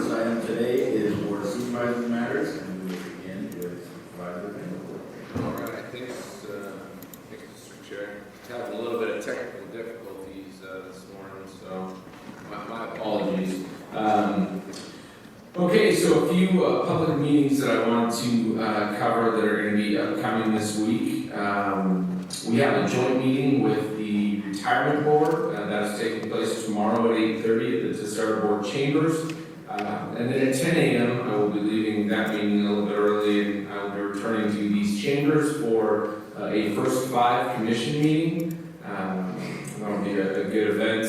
first item today is Board of Supervisors matters, and we will begin with Supervisor Kendall. All right, thanks, Mr. Chair. Having a little bit of technical difficulties this morning, so my apologies. Okay, so a few public meetings that I wanted to cover that are going to be upcoming this week. We have a joint meeting with the retirement board that is taking place tomorrow at 8:30 at the Tessera Board Chambers. And then at 10 a.m. I will be leaving that meeting a little bit early, and I will be returning to these chambers for a first 5 commission meeting. That will be a good event.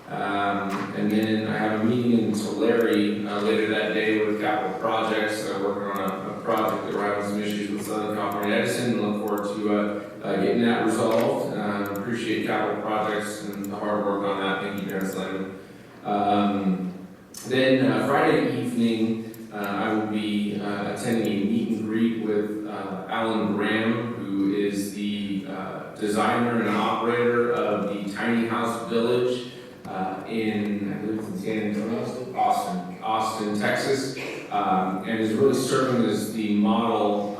And then I have a meeting in Tulare later that day with capital projects. Working on a project that we're having some issues with Southern California Edison, and look forward to getting that resolved. Appreciate capital projects and the hard work on that. Thank you, Dennis Lemon. Then Friday evening, I will be attending a meet and greet with Alan Graham, who is the designer and operator of the Tiny House Village in, I believe it's in San Antonio, Austin, Texas, and is really serving as the model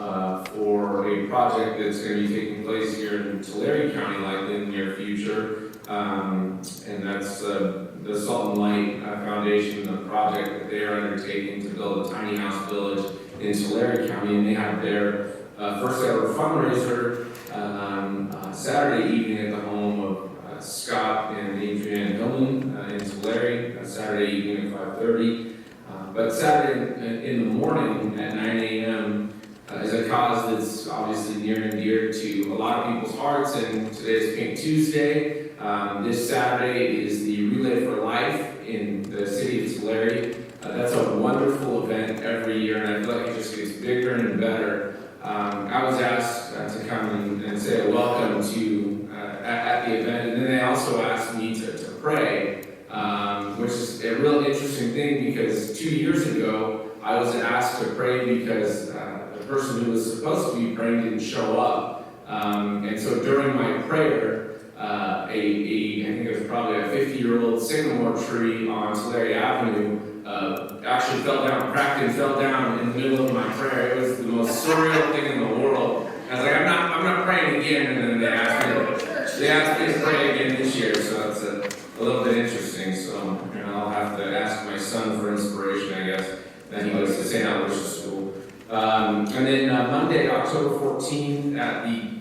for a project that's going to be taking place here in Tulare County likely in the near future. And that's the Salt and Light Foundation, the project that they are undertaking to build a tiny house village in Tulare County, and they have their first ever fundraiser Saturday evening at the home of Scott and Adrienne Hillman in Tulare, Saturday evening at 5:30. But Saturday in the morning at 9 a.m. Is a cause that's obviously near and dear to a lot of people's hearts, and today is Pink Tuesday. This Saturday is the Relay for Life in the city of Tulare. That's a wonderful event every year, and I feel like it just gets bigger and better. I was asked to come and say a welcome to at the event, and then they also asked me to pray, which is a real interesting thing because 2 years ago I was asked to pray because the person who was supposed to be praying didn't show up, and so during my prayer, I think it was probably a 50-year-old sycamore tree on Tulare Avenue actually fell down, cracked and fell down in the middle of my prayer. It was the most surreal thing in the world. I was like, I'm not praying again, and then they asked me to pray again this year, so it's a little bit interesting. So I'll have to ask my son for inspiration, I guess. Then he goes to St. Aloysius School. And then Monday, October 14th, at the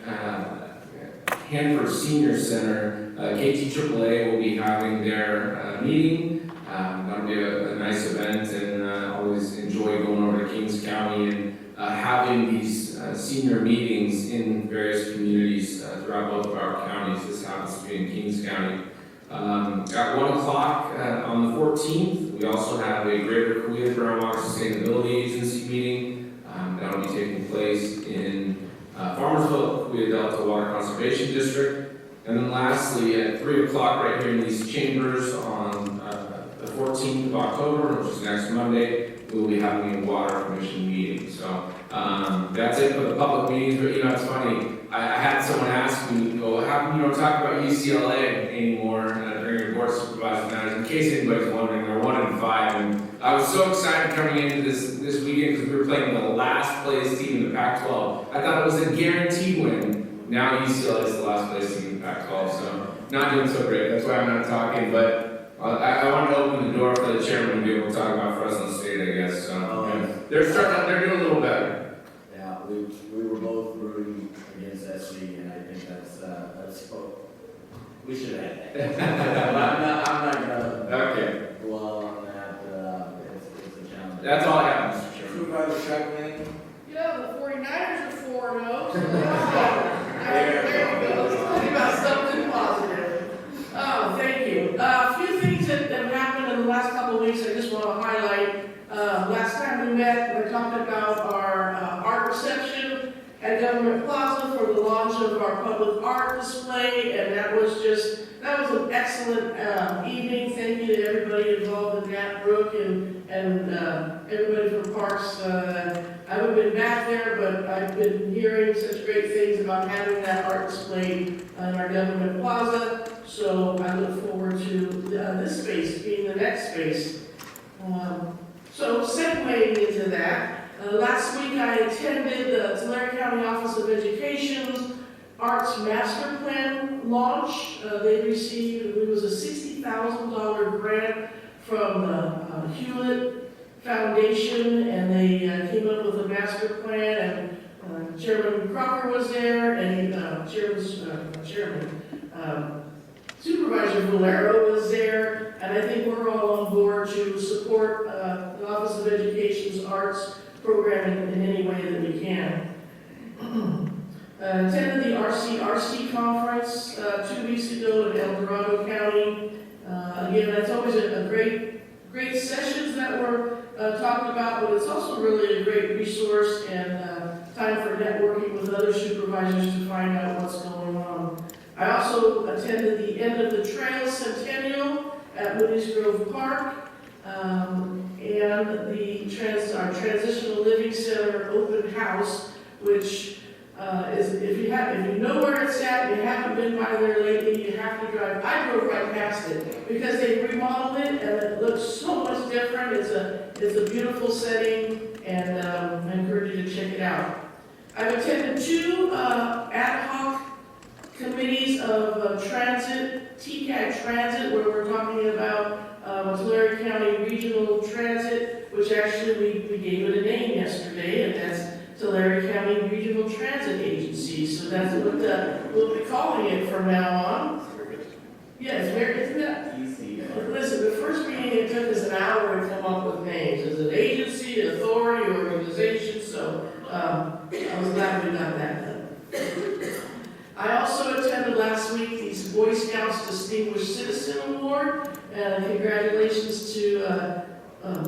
Hanford Senior Center, KTAAA will be having their meeting. That'll be a nice event, and always enjoy going over to Kings County and having these senior meetings in various communities throughout both of our counties. This happens to be in Kings County. At 1 o'clock on the 14th, we also have a Greater Coweta Groundwater Sustainability Agency meeting. That'll be taking place in Farmersville, Coweta Delta Water Conservation District. And then lastly, at 3 o'clock right here in these chambers on the 14th of October, which is next Monday, we will be having a Water Commission meeting. So that's it for the public meetings. But it's funny, I had someone ask me, well, how come you don't talk about UCLA anymore during your board supervisor matters? In case anybody's wondering, they're 1-5. And I was so excited coming into this weekend because we were playing the last place team in the Pac-12. I thought it was a guaranteed win. Now UCLA is the last place team in the Pac-12, so not doing so great. That's why I'm not talking, but I wanted to open the door for the chairman to be able to talk about Fresno State, I guess. So they're doing a little better. Yeah, we were both rooting against SC, and I think that's we should have that. I'm not gonna dwell on that. It's a challenge. That's all I have, Mr. Chairman. Supervisor Shackley. Yeah, the 49ers are 4-0, so there you go. Let's talk about something positive. Oh, thank you. A few things that have happened in the last couple of weeks I just want to highlight. Last time we met, we talked about our art reception at Government Plaza for the launch of our public art display, and that was an excellent evening. Thank you to everybody involved in Nat Brook and everybody from Parks. I haven't been back there, but I've been hearing such great things about having that art display in our Government Plaza. So I look forward to this space being the next space. So segueing into that, last week I attended the Tulare County Office of Education's Arts Master Plan launch. They received, it was a $60,000 grant from the Hewlett Foundation, and they came up with a master plan, and Chairman Crocker was there, and Supervisor Valero was there, and I think we're all on board to support the Office of Education's arts programming in any way that we can. Attended the RCRC conference 2 weeks ago in El Dorado County. Again, that's always a great sessions that were talked about, but it's also really a great resource and time for networking with other supervisors to find out what's going on. I also attended the End of the Trail Centennial at Moodies Grove Park, and our Transitional Living Center open house, which is, if you know where it's at, and you haven't been by there lately, you have to drive. I drove right past it because they remodeled it and it looks so much different. It's a beautiful setting, and I encourage you to check it out. I've attended 2 ad hoc committees of transit, TCAT Transit, where we're talking about Tulare County Regional Transit, which actually we gave it a name yesterday, and that's Tulare County Regional Transit Agency. So that's what we'll be calling it from now on. Yeah, it's very, isn't that? Easy. Listen, the first meeting, it took us an hour to come up with names. Is it agency, authority, organization? So I was glad we got that done. I also attended last week the Boy Scouts Distinguished Citizen Award, and congratulations to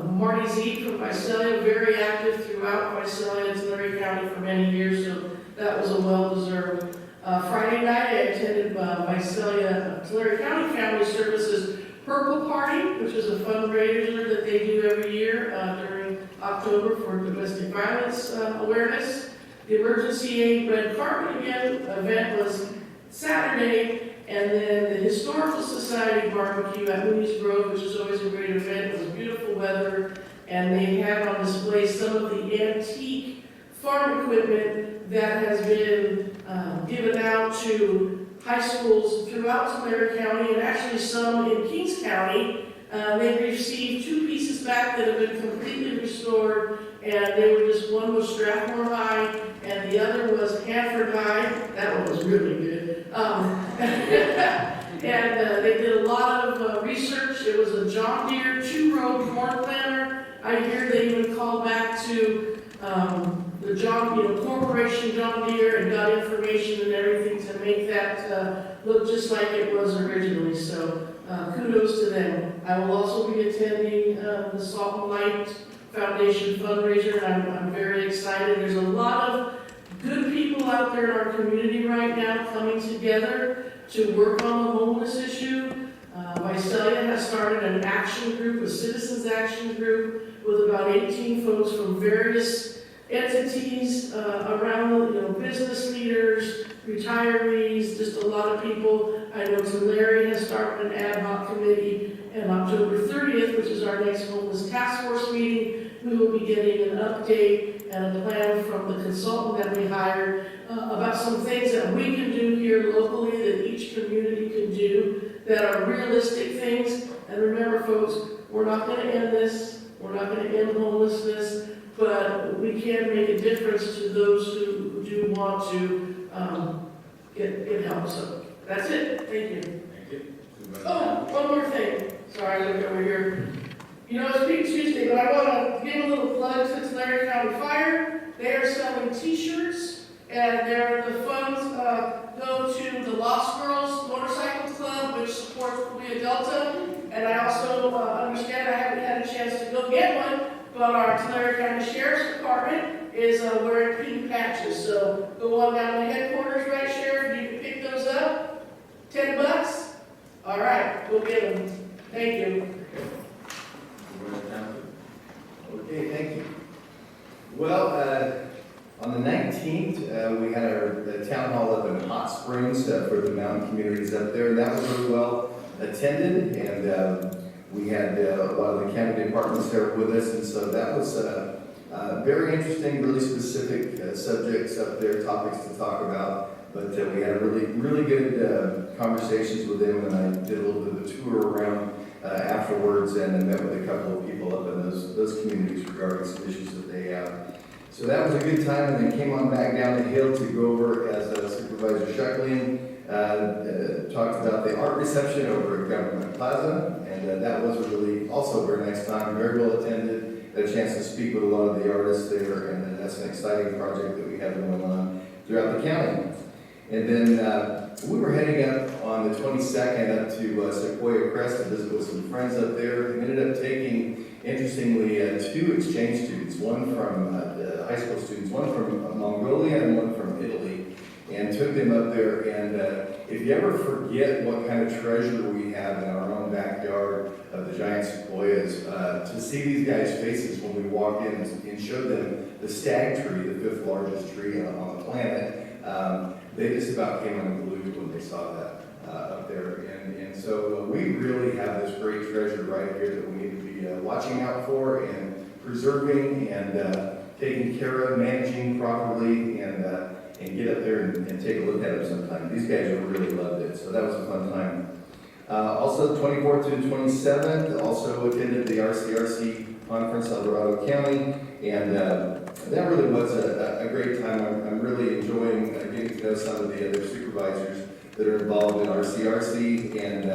Marty Z from Visalia, very active throughout Visalia and Tulare County for many years, so that was a well-deserved. Friday night, I attended Visalia Tulare County Family Services Purple Party, which is a fundraiser that they do every year during October for domestic violence awareness. The Emergency Aid Red Carpet event was Saturday, and then the Historical Society barbecue at Moodies Grove, which is always a great event. It was beautiful weather, and they had on display some of the antique farm equipment that has been given out to high schools throughout Tulare County, and actually some in Kings County. They received 2 pieces back that have been completely restored, and they were just, one was Strathmore High, and the other was Hanford High. That one was really good. And they did a lot of research. It was a John Deere 2-row corn planter. I hear they even called back to the Corporation John Deere and got information and everything to make that look just like it was originally. So kudos to them. I will also be attending the Salt and Light Foundation fundraiser. I'm very excited. There's a lot of good people out there in our community right now coming together to work on the homeless issue. Visalia has started an action group, a citizens action group, with about 18 folks from various entities around, business leaders, retirees, just a lot of people. I know Tulare has started an ad hoc committee, and October 30th, which is our next homeless task force meeting, we will be getting an update and a plan from the consultant that we hired about some things that we can do here locally, that each community can do, that are realistic things. And remember, folks, we're not going to end this. We're not going to end homelessness, but we can make a difference to those who do want to get help. So that's it. Thank you. Thank you. Oh, one more thing. Sorry, I looked over here. It's Pink Tuesday, but I want to give a little plug to Tulare County Fire. They are selling T-shirts, and the funds go to the Lost Girls Motorcycle Club, which supports Columbia Delta. And I also understand, I haven't had a chance to go get one, but our Tulare County Sheriff's Department is wearing pink patches. So go on down to headquarters, right, Sheriff? You can pick those up. $10. All right, we'll get them. Thank you. Okay, thank you. Well, on the 19th, we had the town hall up in Hot Springs for the mountain communities up there, and that was really well attended. And We had a lot of the county departments there with us, and so that was very interesting, really specific subjects up there, topics to talk about. But we had really good conversations with them, and I did a little bit of a tour around afterwards, and I met with a couple of people up in those communities regarding some issues that they have. So that was a good time, and then came on back down the hill to go over as Supervisor Shuckling talked about the art reception over at Government Plaza, and that was really also a very nice time, very well attended. Had a chance to speak with a lot of the artists there, and that's an exciting project that we have going on throughout the county. And then we were heading up on the 22nd up to Sequoia Crest to visit with some friends up there. We ended up taking, interestingly, 2 exchange students, one from high school students, one from Mongolia and one from Italy, and took them up there. And if you ever forget what kind of treasure we have in our own backyard of the giant sequoias, to see these guys' faces when we walked in and showed them the stag tree, the 5th largest tree on the planet, they just about came unglued when they saw that up there. And so we really have this great treasure right here that we need to be watching out for and preserving and taking care of, managing properly, and get up there and take a look at it sometime. These guys really loved it, so that was a fun time. Also, 24th to 27th, also attended the RCRC conference, El Dorado County, and that really was a great time. I'm really enjoying getting to know some of the other supervisors that are involved in RCRC, and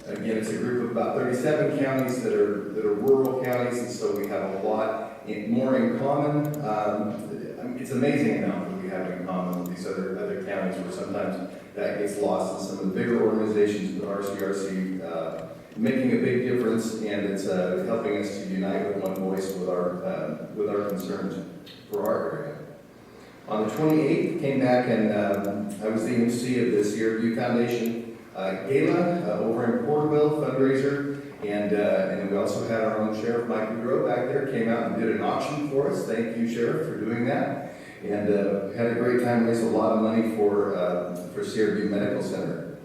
again, it's a group of about 37 counties that are rural counties, and so we have a lot more in common. It's amazing amount that we have in common with these other counties, where sometimes that gets lost in some of the bigger organizations, but RCRC making a big difference, and it's helping us to unite with one voice with our concerns for our area. On the 28th, came back and I was the MC of the Sierra View Foundation Gala over in Porterville fundraiser, and we also had our own Sheriff Mike Boudreau back there, came out and did an auction for us. Thank you, Sheriff, for doing that, and had a great time, raised a lot of money for Sierra View Medical Center.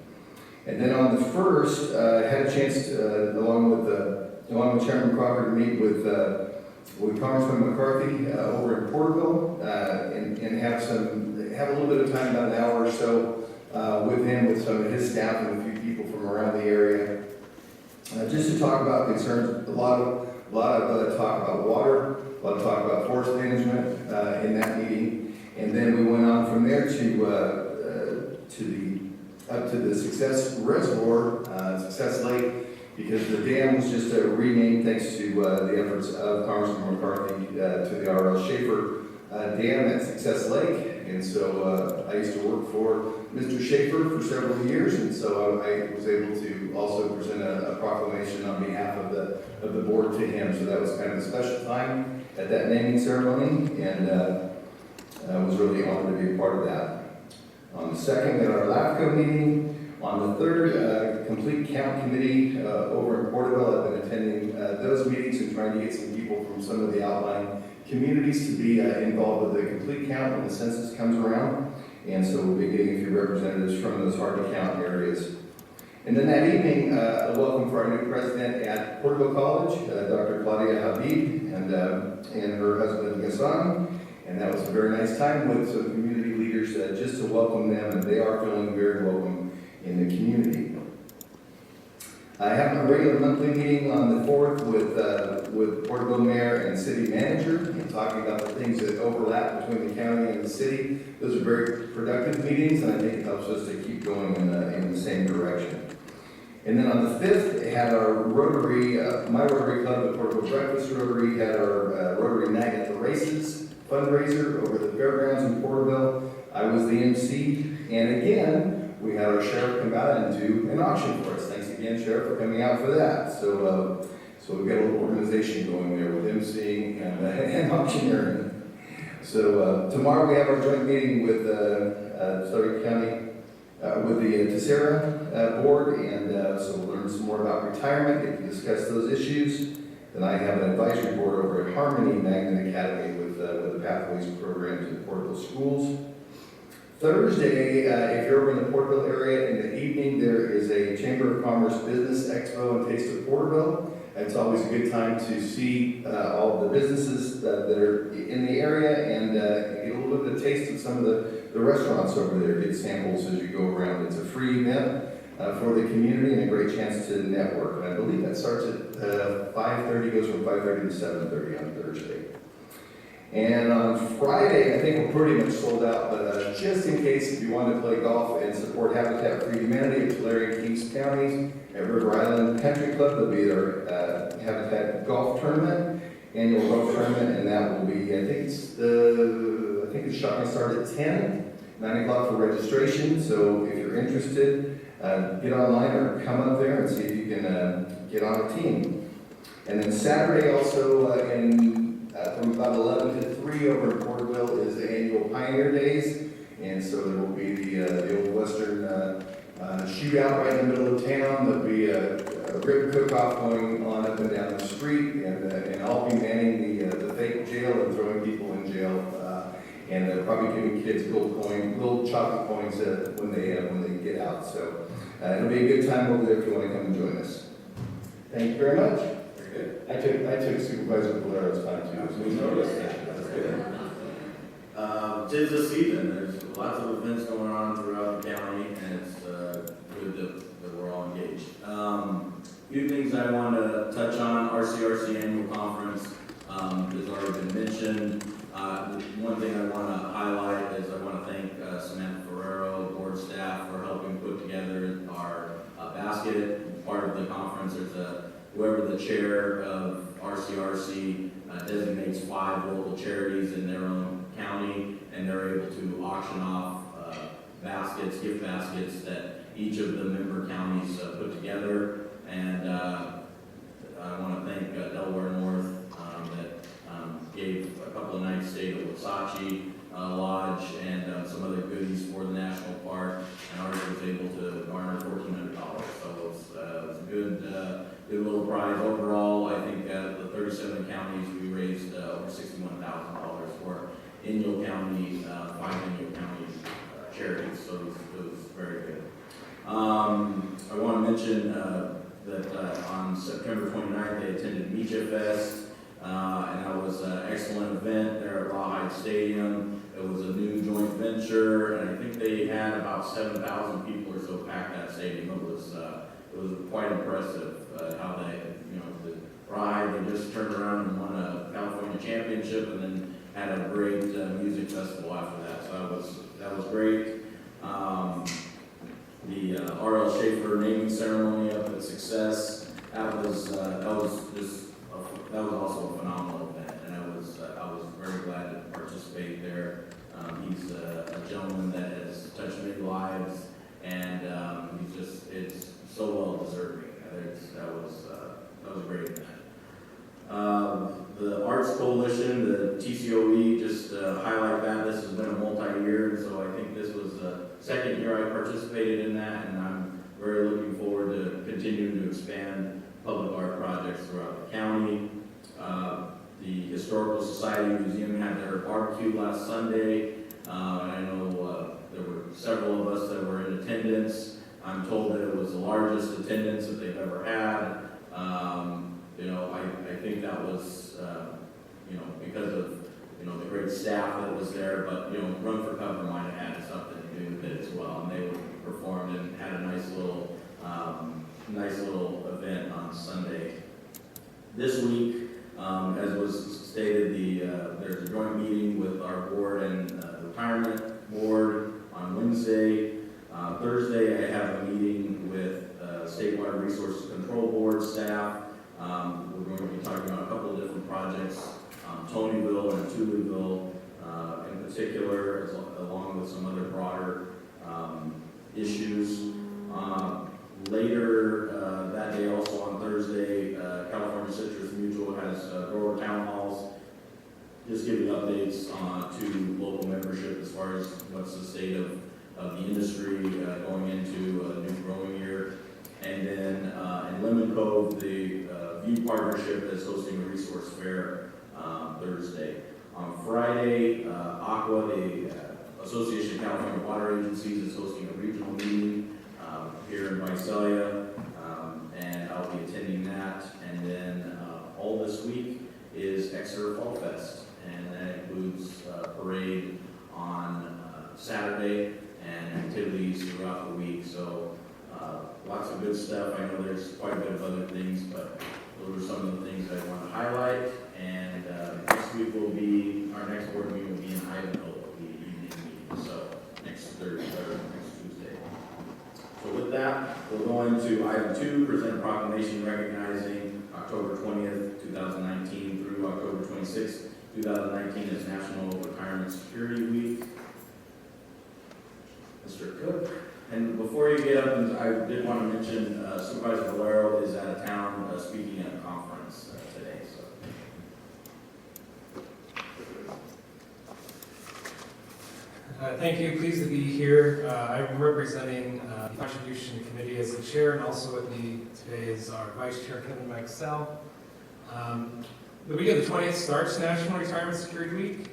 And then on the 1st, had a chance to, along with Chairman Crawford, to meet with Congressman McCarthy over in Porterville, and have a little bit of time, about an hour or so, with him, with some of his staff and a few people from around the area, just to talk about concerns. A lot of talk about water, a lot of talk about forest management in that meeting, and then we went on from there up to the Success Reservoir, Success Lake, because the dam was just renamed thanks to the efforts of Congressman McCarthy to the R.L. Schaefer Dam at Success Lake. And so I used to work for Mr. Schaefer for several years, and so I was able to also present a proclamation on behalf of the board to him. So that was kind of a special time at that naming ceremony, and I was really honored to be a part of that. On the 2nd, we had our LAFCO meeting. On the 3rd, Complete Count Committee over in Porterville. I've been attending those meetings and trying to get some people from some of the outlying communities to be involved with the complete count when the census comes around. And so we'll be getting a few representatives from those hard-to-count areas. And then that evening, a welcome for our new president at Porterville College, Dr. Claudia Habib, and her husband, Gassan. And that was a very nice time with some community leaders just to welcome them, and they are feeling very welcome in the community. I have a regular monthly meeting on the 4th with Porterville Mayor and City Manager, and talking about the things that overlap between the county and the city. Those are very productive meetings, and I think it helps us to keep going in the same direction. And then on the 5th, we had our Rotary, my Rotary Club, the Porterville Breakfast Rotary, had our Rotary Night at the Races fundraiser over the fairgrounds in Porterville. I was the MC, and again, we had our sheriff come out and do an auction for us. Thanks again, Sheriff, for coming out for that. So we've got a little organization going there with MCing and auctioneering. So tomorrow we have our joint meeting with Story County, with the Tessera board, and so we'll learn some more about retirement and discuss those issues. Then I have an advisory board over at Harmony Magnet Academy with the Pathways program to the Porterville schools. Thursday, if you're over in the Porterville area in the evening, there is a Chamber of Commerce Business Expo and Taste of Porterville. It's always a good time to see all the businesses that are in the area and get a little bit of a taste of some of the restaurants over there. Get samples as you go around. It's a free event for the community and a great chance to network. And I believe that starts at 5:30, goes from 5:30 to 7:30 on Thursday. And on Friday, I think we're pretty much sold out, but just in case if you want to play golf and support Habitat for Humanity at Tulare and Kings counties, at River Island Country Club, there'll be their Habitat Golf Tournament, annual golf tournament, and that will be, I think it's shot start at 9 o'clock for registration, so if you're interested, get online or come up there and see if you can get on a team. And then Saturday also from about 11 to 3 over in Porterville is the annual Pioneer Days, and so there will be the old Western shootout right in the middle of town. There'll be a rib cook-off going on up and down the street, and I'll be manning the fake jail and throwing people in jail, and probably giving kids little chocolate coins when they get out. So it'll be a good time over there if you want to come and join us. Thank you very much. I took Supervisor Valero's time too. We noticed that. That's good. 'Tis the season. There's lots of events going on throughout the county, and it's good that we're all engaged. Few things I want to touch on. RCRC annual conference has already been mentioned. One thing I want to highlight is I want to thank Samantha Ferrero, board staff, for helping put together our basket. Part of the conference, whoever the chair of RCRC designates 5 local charities in their own county, and they're able to auction off gift baskets that each of the member counties put together. And I want to thank Delaware North that gave a couple of nights stayed at Wasatch Lodge and some other goodies for the national park, and ours was able to garner $1,400. So it was a good little prize overall. I think the 37 counties we raised over $61,000 for Inyo County, 5 Inyo County charities. So it was very good. I want to mention that on September 29th they attended Mecha Fest. And that was an excellent event there at Rawhide Stadium. It was a new joint venture, and I think they had about 7,000 people or so packed that stadium. It was quite impressive how the Rawhide, they just turned around and won a California championship, and then had a great music festival after that. So that was great. The R.L. Schaefer naming ceremony up at Success, that was also a phenomenal event, and I was very glad to participate there. He's a gentleman that has touched many lives, and it's so well deserving. That was a great event. The Arts Coalition, the TCOE, just highlight that this has been a multi-year, so I think this was the second year I participated in that, and I'm very looking forward to continuing to expand public art projects throughout the county. The Historical Society Museum had their barbecue last Sunday, and I know there were several of us that were in attendance. I'm told that it was the largest attendance that they've ever had. I think that was, because of, the great staff that was there, but, Run for Cover might have had something to do with it as well, and they performed and had a nice little event on Sunday. This week, as was stated, there's a joint meeting with our board and retirement board on Wednesday. Thursday, I have a meeting with Statewide Resource Control Board staff. We're going to be talking about a couple of different projects, Tonyville and Tuleville in particular, along with some other broader issues. Later that day, also on Thursday, California Citrus Mutual has grower town halls, just giving updates to local membership as far as what's the state of the industry going into a new growing year. And then in Lemon Cove, the View Partnership is hosting a resource fair Thursday. On Friday, Aqua, the Association of California Water Agencies is hosting a regional meeting here in Visalia, and I'll be attending that. And then all this week is Exeter Fall Fest, and that includes a parade on Saturday and activities throughout the week. So lots of good stuff. I know there's quite a bit of other things, but those are some of the things I want to highlight. And next week will be, our next board meeting will be in Idaho, the evening meeting, so next Tuesday. So with that, we'll go into item 2, present a proclamation recognizing October 20th, 2019 through October 26th, 2019 as National Retirement Security Week. Mr. Cook. And before you get up, I did want to mention Supervisor Valero is out of town speaking at a conference today. So. Thank you. Pleased to be here. I'm representing the Contribution Committee as the chair, and also with me today is our Vice Chair, Kevin Meixell. The week of the 20th starts National Retirement Security Week.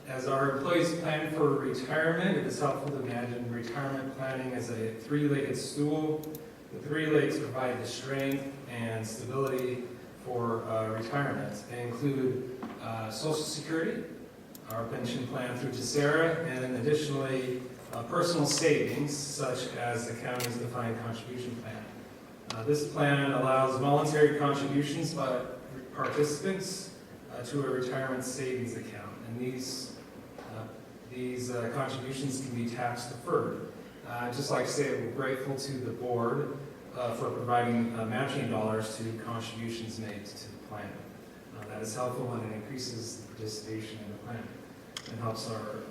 As our employees plan for retirement, it is helpful to imagine retirement planning as a three-legged stool. The 3 legs provide the strength and stability for retirement. They include Social Security, our pension plan through GESERA, and additionally personal savings such as the county's defined contribution plan. This plan allows voluntary contributions by participants to a retirement savings account, and these contributions can be tax deferred. I'd just like to say we're grateful to the board for providing matching dollars to contributions made to the plan. That is helpful and it increases the participation in the plan and helps our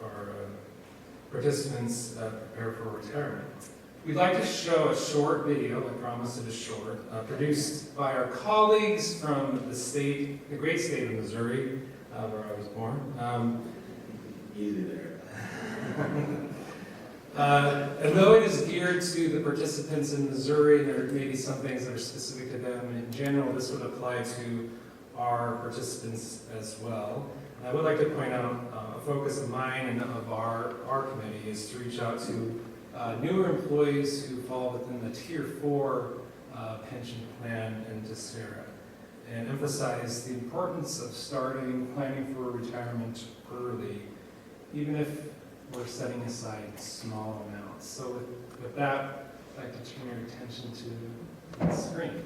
participants prepare for retirement. We'd like to show a short video, I promise it is short, produced by our colleagues from the great state of Missouri, where I was born. Easy there. And though it is geared to the participants in Missouri, there may be some things that are specific to them. In general, this would apply to our participants as well. And I would like to point out a focus of mine and of our committee is to reach out to newer employees who fall within the Tier 4 pension plan in GESERA, and emphasize the importance of starting planning for retirement early, even if we're setting aside small amounts. So with that, I'd like to turn your attention to the screen.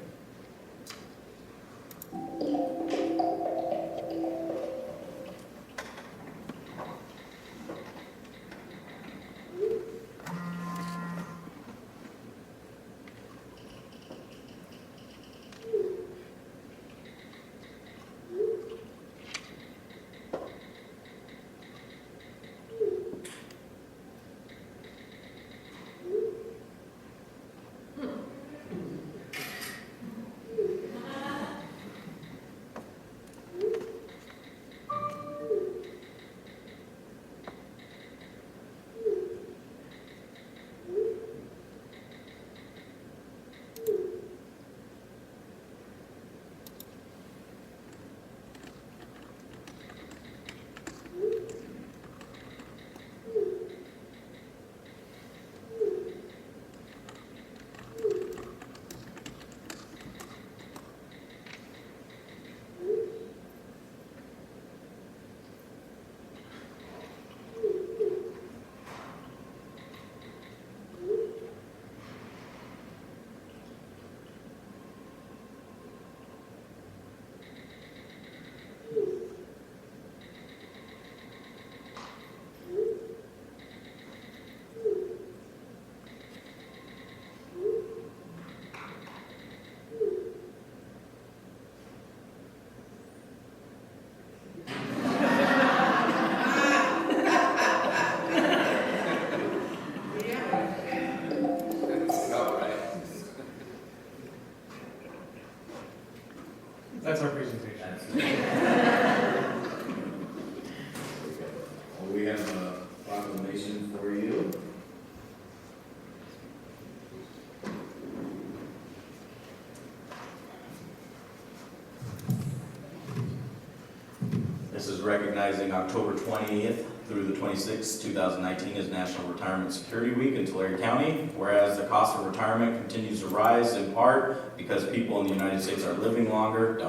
That's our presentation. Well, we have a proclamation for you. This is recognizing October 20th through the 26th, 2019 is National Retirement Security Week in Tulare County. Whereas the cost of retirement continues to rise in part because people in the United States are living longer,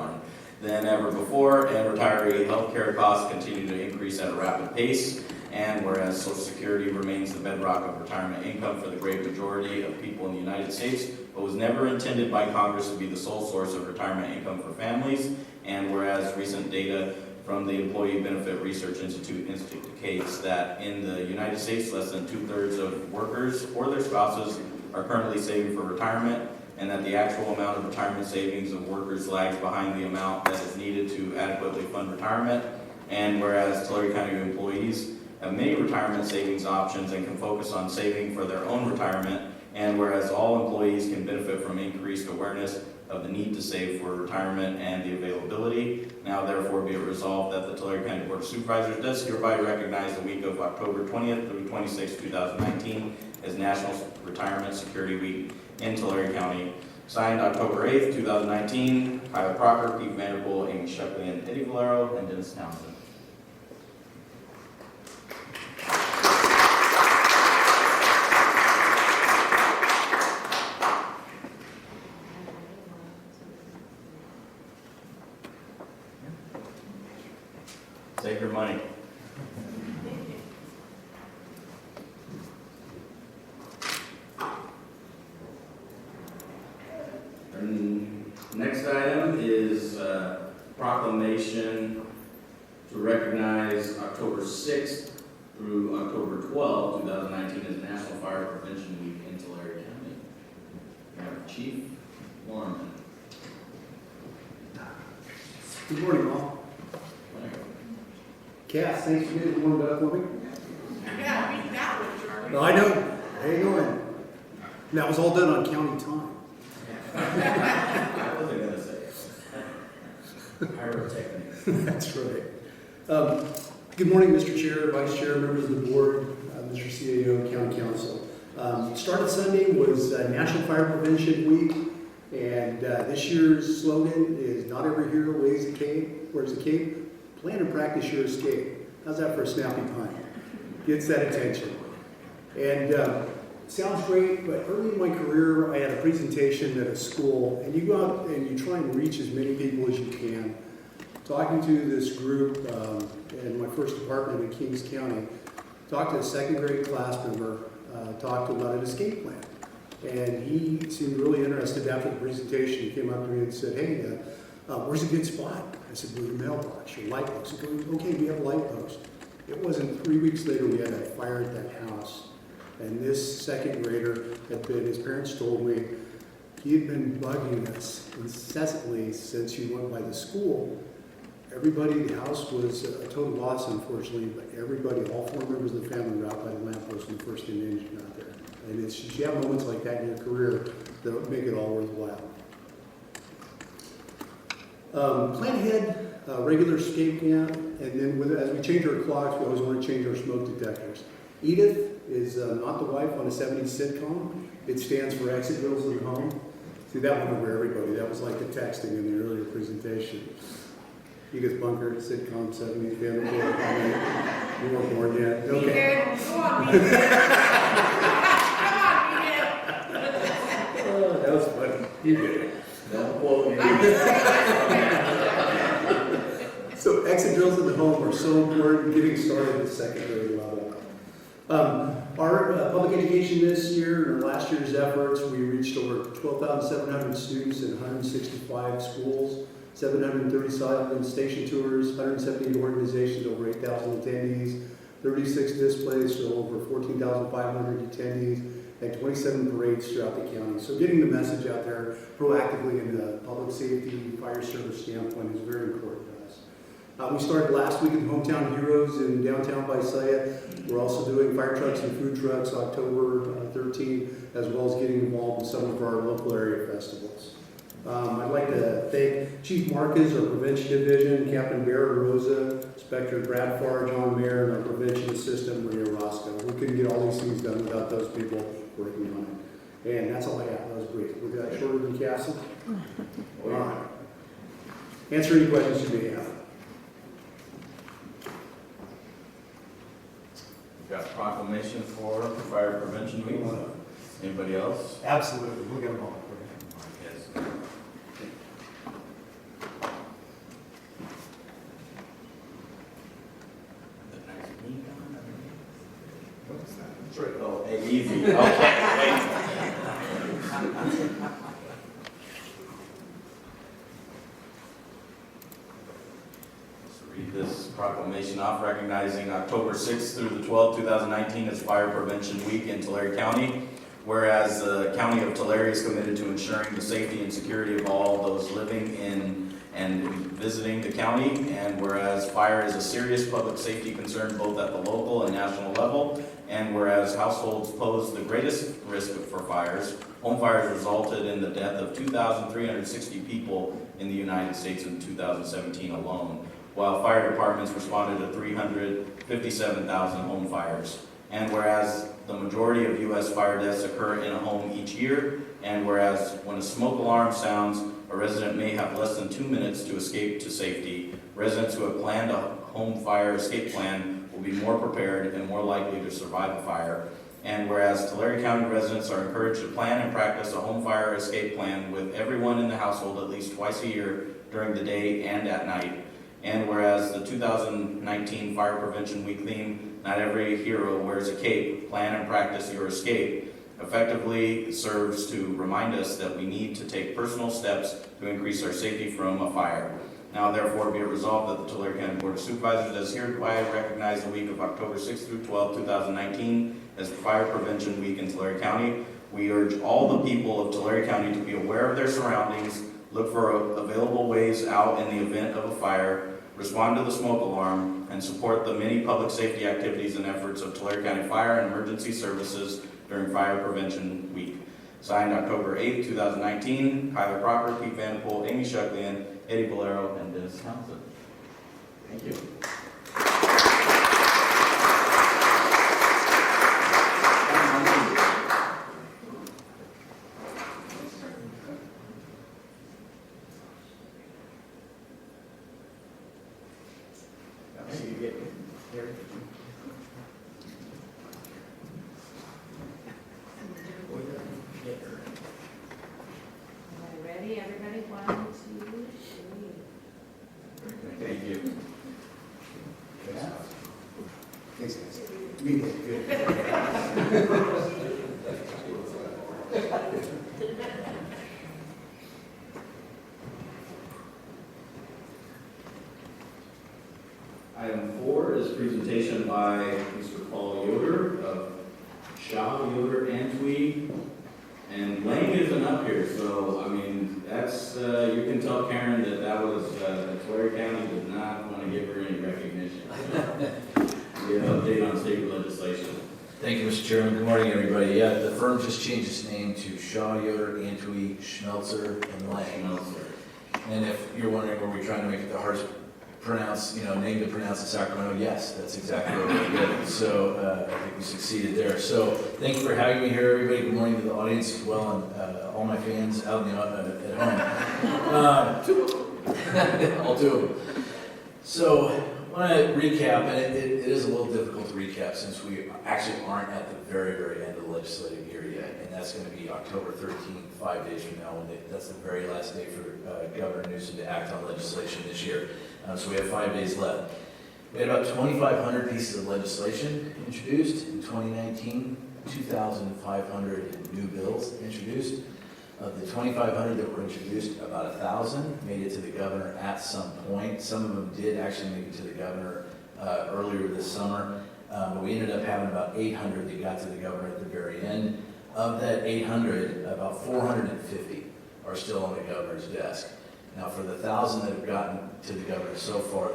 than ever before, and retiree health care costs continue to increase at a rapid pace. And whereas Social Security remains the bedrock of retirement income for the great majority of people in the United States, but was never intended by Congress to be the sole source of retirement income for families. And whereas recent data from the Employee Benefit Research Institute indicates that in the United States, less than 2/3 of workers or their spouses are currently saving for retirement, and that the actual amount of retirement savings of workers lags behind the amount that is needed to adequately fund retirement. And whereas Tulare County employees have many retirement savings options and can focus on saving for their own retirement, and whereas all employees can benefit from increased awareness of the need to save for retirement and the availability, now therefore be it resolved that the Tulare County Board of Supervisors does hereby recognize the week of October 20th through 26th, 2019 as National Retirement Security Week in Tulare County. Signed October 8th, 2019, Kyle Crocker, Pete Vanderpool, Amy Shepley, and Eddie Valero, and Dennis Townsend. Save your money. And next item is proclamation to recognize October 6th through October 12th, 2019 as National Fire Prevention Week in Tulare County. We have Chief Lorman. Good morning, all. Cass, thanks for getting warmed up for me. Yeah, beat that one, Charlie. No, I know. How you doing? And that was all done on county time. I wasn't gonna say it. Pyrotechnics. That's right. Good morning, Mr. Chair, Vice Chair, members of the board, Mr. CAO, County Council. Started Sunday was National Fire Prevention Week, and this year's slogan is "Not every hero wears a cape. Plan and practice your escape." How's that for a snappy pun? Gets that attention. And sounds great, but early in my career, I had a presentation at a school, and you go out and you try and reach as many people as you can. Talking to this group in my first department in Kings County, talked to a second grade class member, talked about an escape plan. And he seemed really interested after the presentation. He came up to me and said, "Hey, where's a good spot?" I said, "Well, your mailbox, your light post." He goes, "Okay, we have a light post." It wasn't 3 weeks later we had a fire at that house. And this second grader his parents told me, he had been bugging us incessantly since he went by the school. Everybody, the house was a total loss, unfortunately, but everybody, all 4 members of the family were out by the lamppost when the first engine out there. And it's just, you have moments like that in your career that make it all worthwhile. Plan ahead, regular escape camp, and then as we change our clocks, we always want to change our smoke detectors. Edith is not the wife on a 70s sitcom. It stands for Exit Girls at Home. See, that went over everybody. That was like the texting in the earlier presentation. Edith Bunker, sitcom, 70s, Vanderbilt, you weren't born yet. Okay. Go on, Come on, That was funny. You did it. Don't quote me. So exit drills in the home are so important, getting started at the second grade level. Our public education this year, and our last year's efforts, we reached over 12,700 students in 165 schools, 737 station tours, 178 organizations, over 8,000 attendees, 36 displays, so over 14,500 attendees, and 27 parades throughout the county. So getting the message out there proactively in the public safety, fire service standpoint is very important to us. We started last week at the Hometown Heroes in downtown Visalia. We're also doing fire trucks and food trucks October 13th, as well as getting involved in some of our local area festivals. I'd like to thank Chief Marcus, our Prevention Division, Captain Barrett Rosa, Inspector Brad Farr, John Mayer, and our Prevention Assistant, Maria Roscoe. We couldn't get all these things done without those people working on it. And that's all I have. That was brief. Was that shorter than Castle? All right. Answer any questions you may have. got a proclamation for Fire Prevention Week. Anybody else? Absolutely, we'll get them all. Yes. That's right. Oh, hey, easy, okay, Let's read this proclamation off, recognizing October 6th through the 12th, 2019 as Fire Prevention Week in Tulare County. Whereas the County of Tulare is committed to ensuring the safety and security of all those living in and visiting the county, and whereas fire is a serious public safety concern both at the local and national level, and whereas households pose the greatest risk for fires, home fires resulted in the death of 2,360 people in the United States in 2017 alone, while fire departments responded to 357,000 home fires. And whereas the majority of U.S. fire deaths occur in a home each year, and whereas when a smoke alarm sounds, a resident may have less than 2 minutes to escape to safety, residents who have planned a home fire escape plan will be more prepared and more likely to survive a fire. And whereas Tulare County residents are encouraged to plan and practice a home fire escape plan with everyone in the household at least twice a year during the day and at night. And whereas the 2019 Fire Prevention Week theme, "Not Every Hero Wears a Cape, Plan and Practice Your Escape," effectively serves to remind us that we need to take personal steps to increase our safety from a fire. Now therefore be it resolved that the Tulare County Board of Supervisors does hereby recognize the week of October 6th through 12th, 2019 as Fire Prevention Week in Tulare County. We urge all the people of Tulare County to be aware of their surroundings, look for available ways out in the event of a fire, respond to the smoke alarm, and support the many public safety activities and efforts of Tulare County Fire and Emergency Services during Fire Prevention Week. Signed October 8th, 2019, Kyler Crocker, Pete Vanderpool, Amy Shucklian, Eddie Bolero, and Dennis Townsend. Thank you. Ready, everybody? 1, 2, 3. Thank you. Thanks, guys. We did good. Item 4 is presentation by Mr. Paul Yoder of Shaw, Yoder, and Tweed. And Lane isn't up here, so, I mean, that's, you can tell Karen that that was, Tulare County did not want to give her any recognition. We have an update on state legislation. Thank you, Mr. Chairman. Good morning, everybody. Yeah, the firm just changed its name to Shaw, Yoder, Antwi, Schmelzer, and Lang. And if you're wondering, were we trying to make it the hardest name to pronounce in Sacramento? Yes, that's exactly what we did. So I think we succeeded there. So thank you for having me here, everybody. Good morning to the audience as well, and all my fans out at home. All two of them. So I want to recap, and it is a little difficult to recap since we actually aren't at the very, very end of the legislative year yet, and that's going to be October 13th, 5 days from now, that's the very last day for Governor Newsom to act on legislation this year. So we have 5 days left. We had about 2,500 pieces of legislation introduced in 2019, 2,500 new bills introduced. Of the 2,500 that were introduced, about 1,000 made it to the governor at some point. Some of them did actually make it to the governor earlier this summer, but we ended up having about 800 that got to the governor at the very end. Of that 800, about 450 are still on the governor's desk. Now, for the 1,000 that have gotten to the governor so far,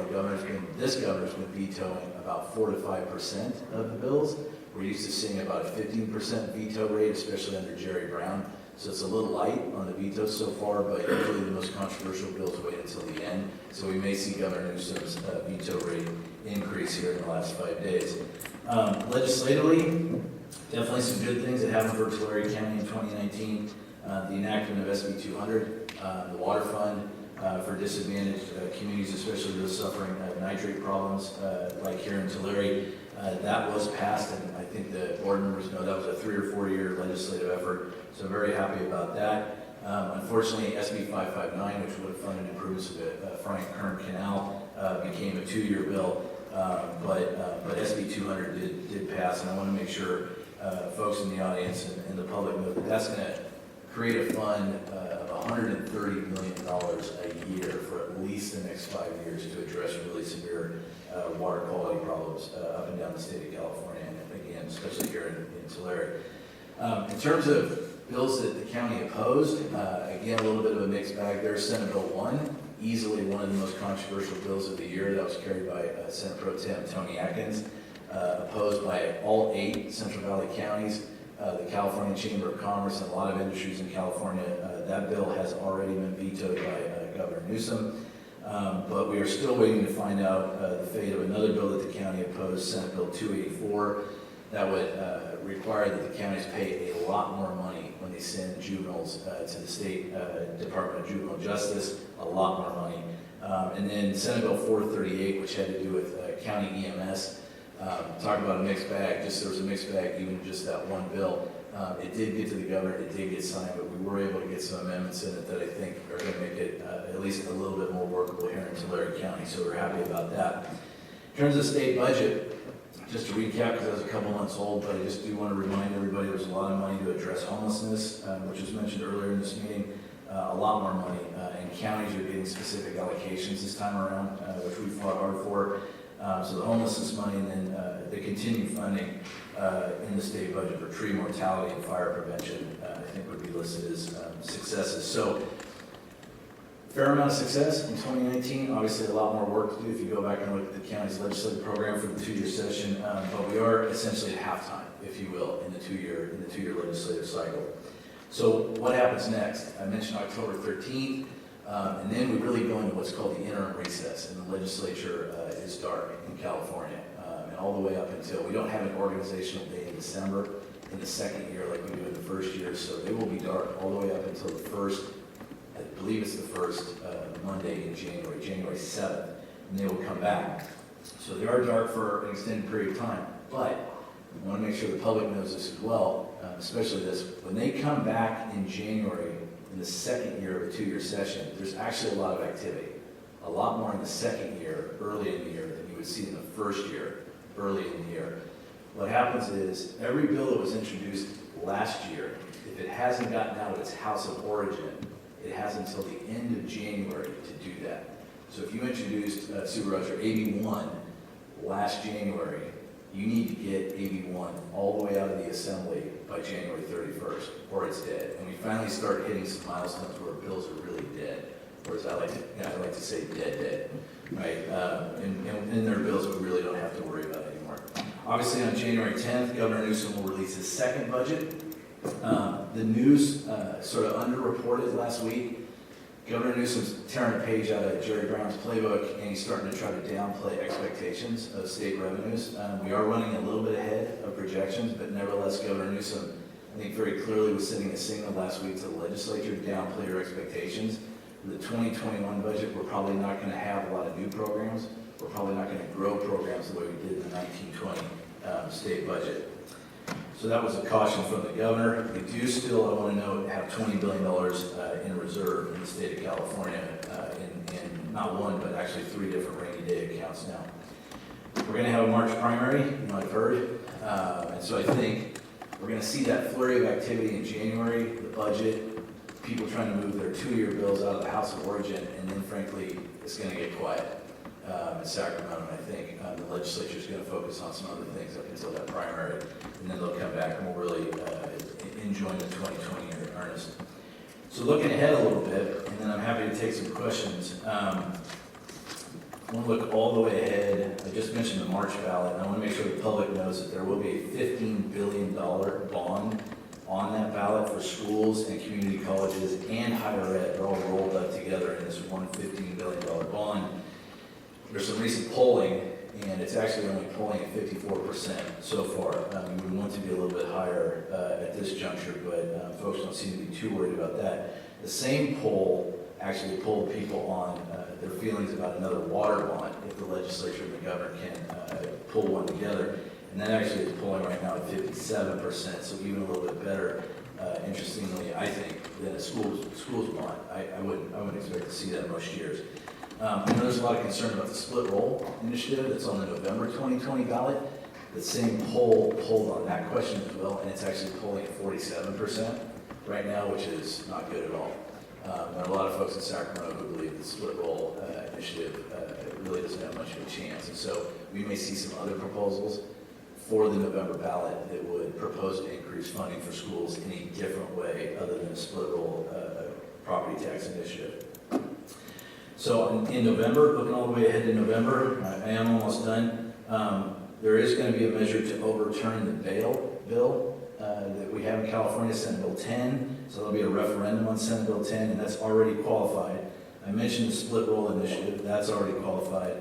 this governor's been vetoing about 4 to 5% of the bills. We're used to seeing about a 15% veto rate, especially under Jerry Brown. So it's a little light on the vetoes so far, but usually the most controversial bills wait until the end. So we may see Governor Newsom's veto rate increase here in the last 5 days. Legislatively, definitely some good things that happened for Tulare County in 2019. The enactment of SB 200, the water fund, for disadvantaged communities, especially those suffering nitrate problems, like here in Tulare. That was passed, and I think the board members know that was a 3 or 4 year legislative effort, so I'm very happy about that. Unfortunately, SB 559, which would have funded improvements of the Frank Kern Canal, became a 2-year bill, but SB 200 did pass, and I want to make sure folks in the audience and the public know that that's going to create a fund of $130 million a year for at least the next 5 years to address really severe water quality problems up and down the state of California, and again, especially here in Tulare. In terms of bills that the county opposed, again, a little bit of a mixed bag there. Senate Bill 1, easily one of the most controversial bills of the year. That was carried by Senate Pro Tem Tony Atkins, opposed by all 8 Central Valley counties, the California Chamber of Commerce, and a lot of industries in California. That bill has already been vetoed by Governor Newsom. But we are still waiting to find out the fate of another bill that the county opposed, Senate Bill 284, that would require that the counties pay a lot more money when they send juveniles to the State Department of Juvenile Justice, a lot more money. And then Senate Bill 438, which had to do with county EMS. Talk about a mixed bag. There was a mixed bag, even just that one bill. It did get to the governor, it did get signed, but we were able to get some amendments in it that I think are going to make it at least a little bit more workable here in Tulare County, so we're happy about that. In terms of state budget, just to recap, because that was a couple months old, but I just do want to remind everybody there's a lot of money to address homelessness, which was mentioned earlier in this meeting, a lot more money, and counties are getting specific allocations this time around, which we fought hard for. So the homelessness money, and then the continued funding in the state budget for tree mortality and fire prevention, I think would be listed as successes. So fair amount of success in 2019. Obviously, a lot more work to do if you go back and look at the county's legislative program for the 2-year session. But we are essentially at halftime, if you will, in the two-year legislative cycle. So what happens next? I mentioned October 13th. And then we really go into what's called the interim recess, and the legislature is dark in California, and all the way up until, we don't have an organizational day in December in the second year like we do in the first year, so they will be dark all the way up until the first, I believe it's the first Monday in January 7th, and they will come back. So they are dark for an extended period of time, but we want to make sure the public knows this as well, especially this, when they come back in January, in the second year of a 2-year session, there's actually a lot of activity. A lot more in the second year, early in the year, than you would see in the first year, early in the year. What happens is, every bill that was introduced last year, if it hasn't gotten out of its house of origin, it has until the end of January to do that. So if you introduced, Supervisor, AB1 last January, you need to get AB1 all the way out of the assembly by January 31st, or it's dead. And we finally start hitting some milestones where bills are really dead, or as I like to say, dead, right? And there are bills we really don't have to worry about anymore. Obviously, on January 10th, Governor Newsom will release his second budget. The news sort of underreported last week. Governor Newsom's tearing a page out of Jerry Brown's playbook, and he's starting to try to downplay expectations of state revenues. We are running a little bit ahead of projections, but nevertheless, Governor Newsom, I think, very clearly was sending a signal last week to the legislature to downplay your expectations. For the 2021 budget, we're probably not going to have a lot of new programs. We're probably not going to grow programs the way we did in the 1920 state budget. So that was a caution from the governor. We do still, I want to note, have $20 billion in reserve in the state of California in not one, but actually 3 different rainy day accounts now. We're going to have a March primary, you know, I've heard. And so I think we're going to see that flurry of activity in January, the budget, people trying to move their 2-year bills out of the house of origin, and then frankly, it's going to get quiet. In Sacramento, I think the legislature is going to focus on some other things up until that primary, and then they'll come back and we'll really enjoy the 2020 in earnest. So looking ahead a little bit, and then I'm happy to take some questions. I want to look all the way ahead. I just mentioned the March ballot, and I want to make sure the public knows that there will be a $15 billion bond on that ballot for schools and community colleges and higher ed. They're all rolled up together in this one $15 billion bond. There's some recent polling, and it's actually only polling at 54% so far. We would want to be a little bit higher at this juncture, but folks don't seem to be too worried about that. The same poll actually polled people on their feelings about another water bond, if the legislature and the governor can pull one together. And that actually is polling right now at 57%, so even a little bit better, interestingly, I think, than a schools bond. I wouldn't expect to see that most years. I know there's a lot of concern about the split roll initiative that's on the November 2020 ballot. The same poll polled on that question as well, and it's actually polling at 47% right now, which is not good at all. There are a lot of folks in Sacramento who believe the split roll initiative really doesn't have much of a chance. And so we may see some other proposals for the November ballot that would propose to increase funding for schools in a different way other than a split roll property tax initiative. So in November, looking all the way ahead to November, I am almost done. There is going to be a measure to overturn the bail bill that we have in California, Senate Bill 10. So there'll be a referendum on Senate Bill 10, and that's already qualified. I mentioned the split roll initiative, that's already qualified.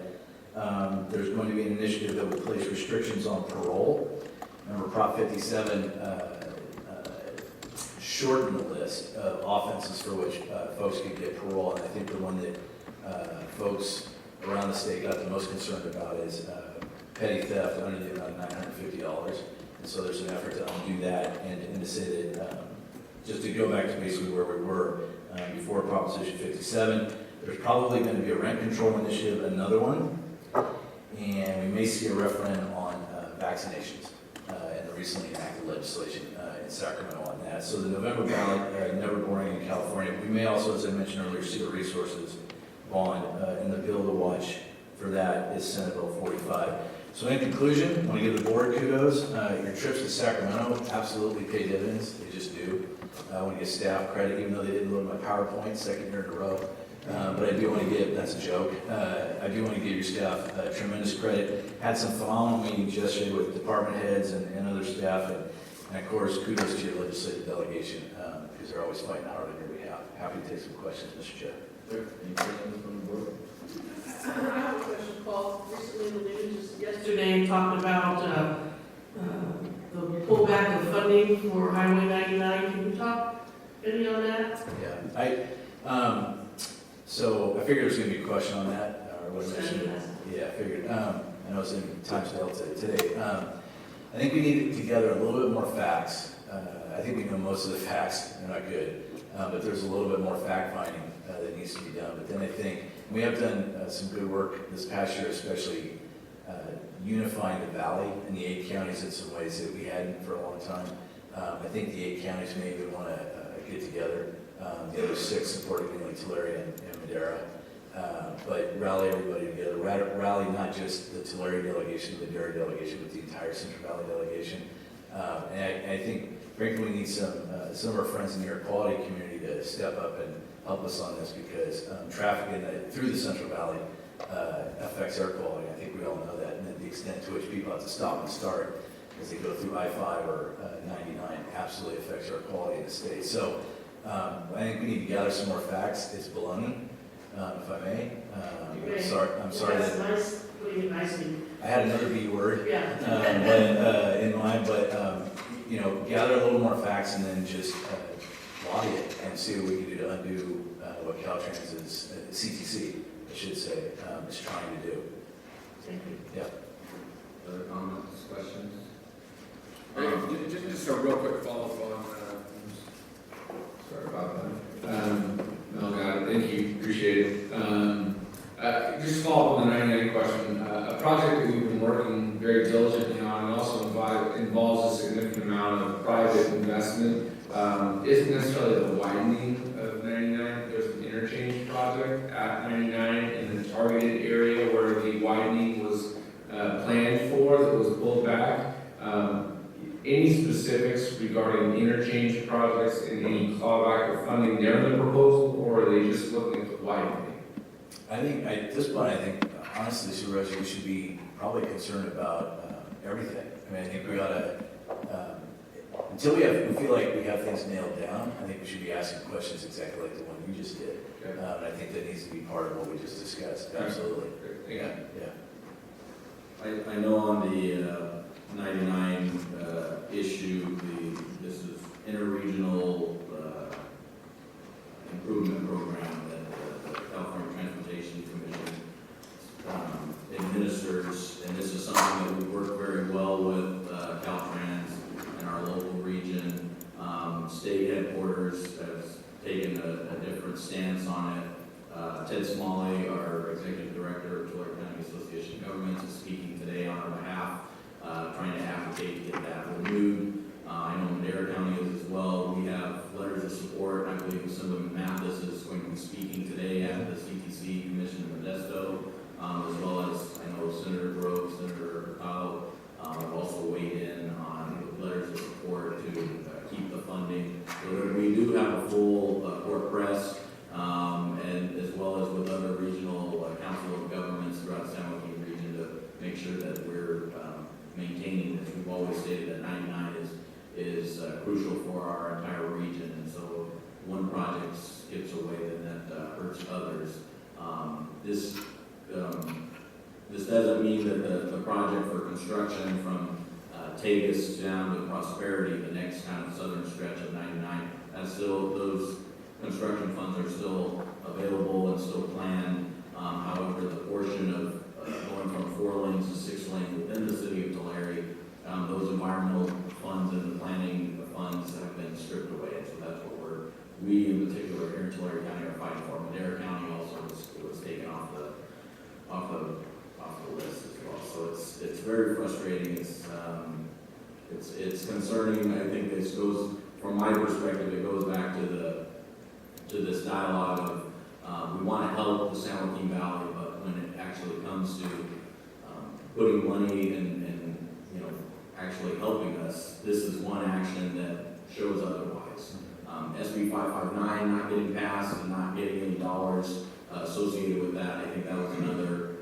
There's going to be an initiative that would place restrictions on parole. Remember, Prop 57 shortened the list of offenses for which folks could get parole, and I think the one that folks around the state got the most concerned about is petty theft under the amount of $950. And so there's an effort to undo that and to say that, just to go back to basically where we were before Proposition 57, there's probably going to be a rent control initiative, another one, and we may see a referendum on vaccinations and the recently enacted legislation in Sacramento on that. So the November ballot, never boring in California. We may also, as I mentioned earlier, see a resources bond, and the bill to watch for that is Senate Bill 45. So in conclusion, I want to give the board kudos. Your trips to Sacramento absolutely pay dividends. They just do. I want to give staff credit, even though they didn't load my PowerPoint second year in a row. But I do want to give, that's a joke, I do want to give your staff tremendous credit. Had some phenomenal meetings yesterday with department heads and other staff. And of course, kudos to your legislative delegation, because they're always fighting hard on your behalf. Happy to take some questions, Mr. Chair. Any questions from the board? I have a question, Paul. Recently in the news, just yesterday, talked about the pullback of funding for Highway 99. Can you talk any on that? Yeah, so I figured there was going to be a question on that, or was it? Yeah, I figured. I know it's in Times Mail today. I think we need to gather a little bit more facts. I think we know most of the facts. They're not good. But there's a little bit more fact-finding that needs to be done. But then I think we have done some good work this past year, especially unifying the valley and the 8 counties in some ways that we hadn't for a long time. I think the 8 counties may even want to get together. The other 6 supporting mainly Tulare and Madera. But rally everybody together. Rally not just the Tulare delegation, the Madera delegation, but the entire Central Valley delegation. And I think, frankly, we need some of our friends in the air quality community to step up and help us on this, because traffic through the Central Valley affects air quality. I think we all know that, and the extent to which people have to stop and start as they go through I-5 or 99 absolutely affects air quality in the state. So I think we need to gather some more facts. It's baloney, if I may. I'm sorry That's that nice, putting it nicely. I had another B word Yeah. in mind, but gather a little more facts and then just lobby it and see what we can do to undo what Caltrans's CTC, I should say, is trying to do. Thank you. Yeah. Other comments, questions? Just a real quick follow-up on, sorry about that. No, got it, thank you, appreciate it. Just follow up on the 99 question. A project that we've been working very diligently on and also involves a significant amount of private investment. Isn't necessarily the widening of 99. There's an interchange project at 99 in the targeted area where the widening was planned for, that was pulled back. Any specifics regarding interchange projects and any clawback or funding there in the proposal, or are they just looking at the widening? I think at this point, honestly, Supervisor, we should be probably concerned about everything. I mean, I think we ought to, until we feel like we have things nailed down, I think we should be asking questions exactly like the one you just did. Okay. And I think that needs to be part of what we just discussed. Absolutely. Yeah. I know on the 99 issue, this is interregional improvement program that members has taken a different stance on it. Ted Smalley, our Executive Director of Tulare County Association of Governments, is speaking today on our behalf, trying to advocate to get that renewed. I know Madera County is as well. We have letters of support. I believe Assemblyman Mathis is going to be speaking today at the CTC Commission in Modesto, as well as I know Senator Groves, Senator Hurtado have also weighed in on letters of support to keep the funding. So we do have a full court press, and as well as with other regional council of governments throughout the San Joaquin region to make sure that we're maintaining, as we've always stated, that 99 is crucial for our entire region, and so one project skips away, then that hurts others. This doesn't mean that the project for construction from Tagus down to Prosperity, the next kind of southern stretch of 99, that's still, those construction funds are still available and still planned. However, the portion of going from 4 lanes to 6 lanes within the city of Tulare, those environmental funds and the planning funds have been stripped away. And so that's what we in particular here in Tulare County are fighting for. Madera County also was taken off the list as well. So it's very frustrating. It's concerning. I think this goes, from my perspective, it goes back to this dialogue of we want to help the San Joaquin Valley, but when it actually comes to putting money and actually helping us, this is one action that shows otherwise. SB 559 not getting passed and not getting any dollars associated with that, I think that was another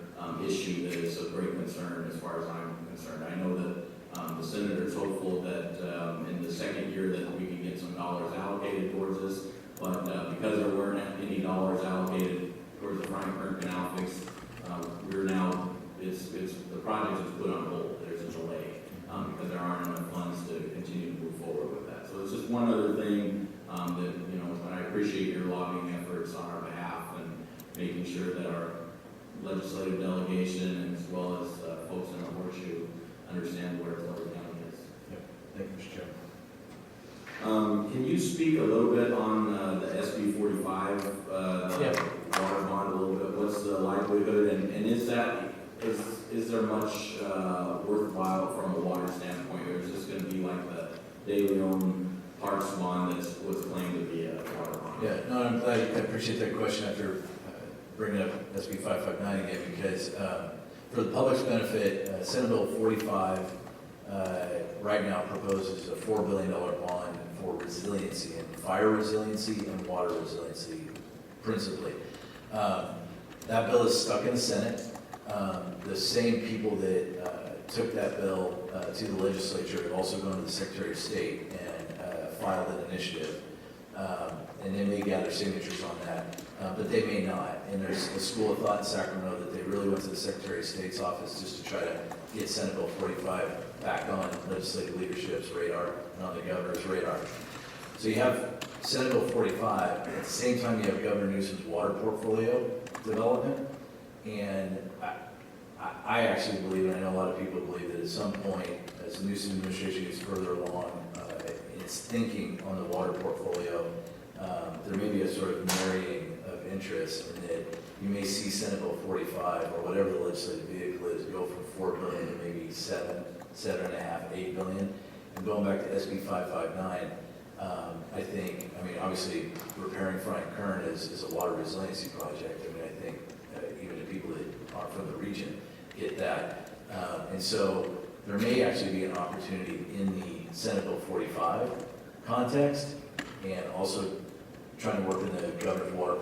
issue that is of great concern as far as I'm concerned. I know that the senator is hopeful that in the second year that we can get some dollars allocated towards this, but because there weren't any dollars allocated towards the Frank Kern Canal fix, we're now, the project is put on hold. There's a delay because there aren't enough funds to continue to move forward with that. So it's just one other thing that, but I appreciate your lobbying efforts on our behalf and making sure that our legislative delegation as well as folks in the horseshoe understand where Tulare County is. Yep. Thank you, Mr. Chairman. Can you speak a little bit on the SB 45 Yeah. water bond a little bit? What's the likelihood, and is there much worthwhile from a water standpoint, or is this going to be like the daily owned parks bond that's what's claimed to be a water bond? Yeah, no, I'm glad, I appreciate that question after bringing up SB 559 again, because for the public's benefit, Senate Bill 45 right now proposes a $4 billion bond for resiliency, and fire resiliency and water resiliency principally. That bill is stuck in the Senate. The same people that took that bill to the legislature have also gone to the Secretary of State and filed an initiative. And they may gather signatures on that, but they may not. And there's a school of thought in Sacramento that they really went to the Secretary of State's office just to try to get Senate Bill 45 back on legislative leadership's radar and on the governor's radar. So you have Senate Bill 45, at the same time you have Governor Newsom's water portfolio development, and I actually believe, and I know a lot of people believe, that at some point, as the Newsom administration gets further along its thinking on the water portfolio, there may be a sort of marrying of interest in that you may see Senate Bill 45 or whatever the legislative vehicle is go from $4 billion to maybe $7.5, $8 billion. And going back to SB 559, I think, obviously repairing Frank Kern is a water resiliency project. I think even the people that aren't from the region get that. And so there may actually be an opportunity in the Senate Bill 45 context, and also trying to work in the governor's water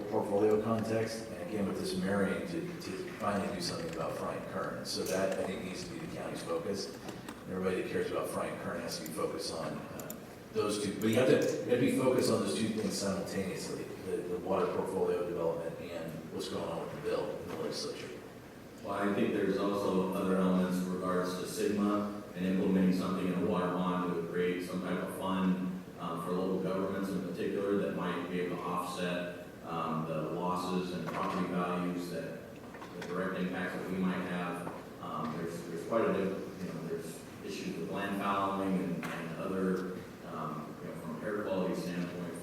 portfolio context, and again with this marrying to finally do something about Frank Kern. So that, I think, needs to be the county's focus. And everybody that cares about Frank Kern has to be focused on those two. But you have to be focused on those two things simultaneously, the water portfolio development and what's going on with the bill in the legislature. Well, I think there's also other elements in regards to Sigma and implementing something in a water bond to create some type of fund for local governments in particular that might be able to offset the losses and property values that the direct impacts that we might have. There's quite a bit, there's issues with land fouling and other, from an air quality standpoint,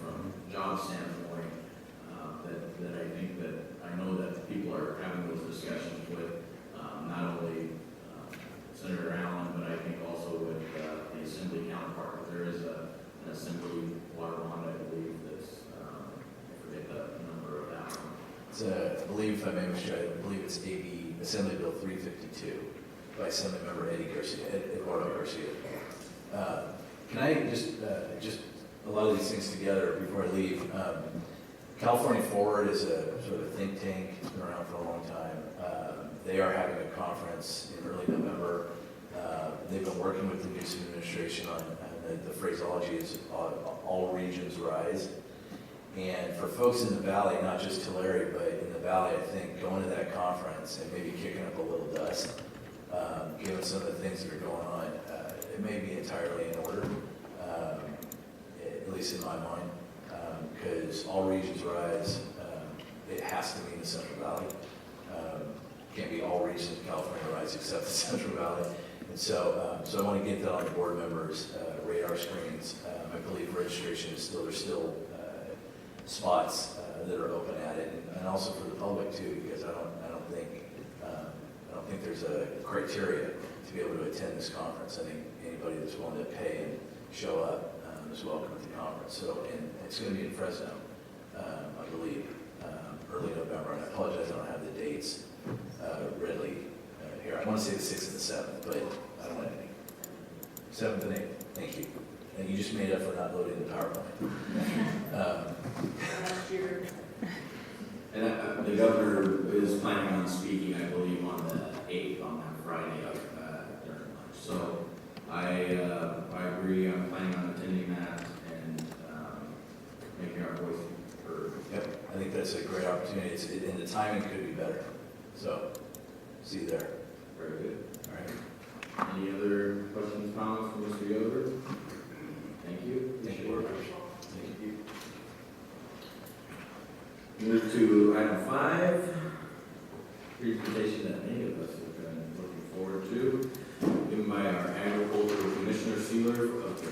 if I may, Mr. Chair, I believe it's Assembly Bill 352 by Assemblymember Eduardo Garcia. Can I just a lot of these things together before I leave? California Forward is a sort of think tank, it's been around for a long time. They are having a conference in early November. They've been working with the Newsom administration on the phraseology is all regions rise. And for folks in the valley, not just Tulare, but in the valley, I think going to that conference and maybe kicking up a little dust, given some of the things that are going on, it may be entirely in order, at least in my mind, because all regions rise. It has to mean the Central Valley. Can't be all regions of California rise except the Central Valley. And so, I want to get that on the board members' radar screens. I believe registration is there's still spots that are open at it, and also for the public too, because I don't think there's a criteria to be able to attend this conference. I think anybody that's willing to pay and show up is welcome at the conference. So, and it's going to be in Fresno, I believe, early November. And I apologize, I don't have the dates readily here. I want to say the 6th and the 7th, but I don't have any. 7th and 8th. Thank you. And you just made up for not loading the PowerPoint. Last year. And the governor is planning on speaking, I believe, on the 8th, on that Friday during lunch. So I agree, I'm planning on attending that and making our voice heard. Yep, I think that's a great opportunity, and the timing could be better. So, see you there. Very good. All right. Any other questions, comments from Mr. Yoder? Thank you. Thank you. Thank you. Move to item 5, presentation that many of us have been looking forward to, given by our agricultural commissioner Sealer of the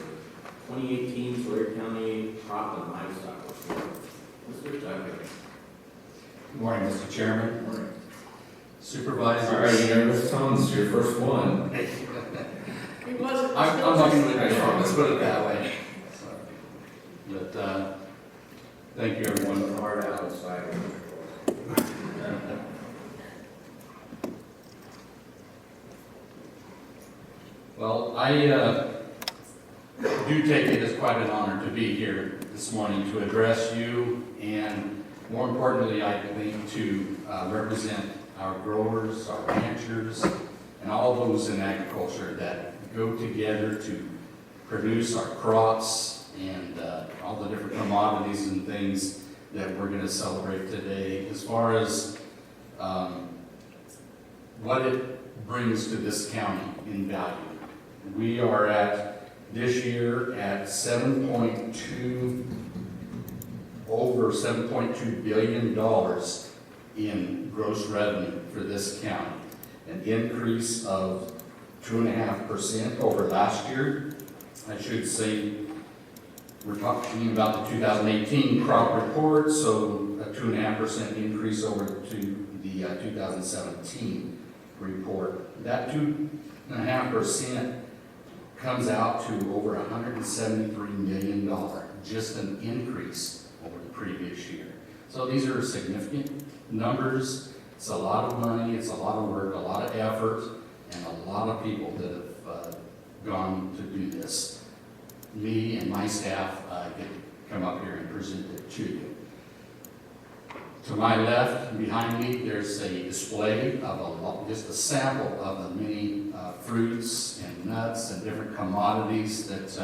2018 Tulare County Crop and Livestock Report. Mr. Tucker. Good morning, Mr. Chairman. Good morning. Supervisors. All right, you nervous, Tom? This is your first one. It wasn't. I'm not going to let's put it that way. But thank you, everyone. Hard outside. Well, I do take it as quite an honor to be here this morning to address you, and more importantly, I think to represent our growers, our ranchers, and all those in agriculture that go together to produce our crops and all the different commodities and things that we're going to celebrate today. As far as what it brings to this county in value, we are at this year at over $7.2 billion in gross revenue for this county, an increase of 2.5% over last year. I should say we're talking about the 2018 crop report, so a 2.5% increase over to the 2017 report. That 2.5% comes out to over $173 million, just an increase over the previous year. So these are significant numbers. It's a lot of money, it's a lot of work, a lot of effort, and a lot of people that have gone to do this. Me and my staff get to come up here and present it to you. To my left, behind me, there's a display of just a sample of the many fruits and nuts and different commodities that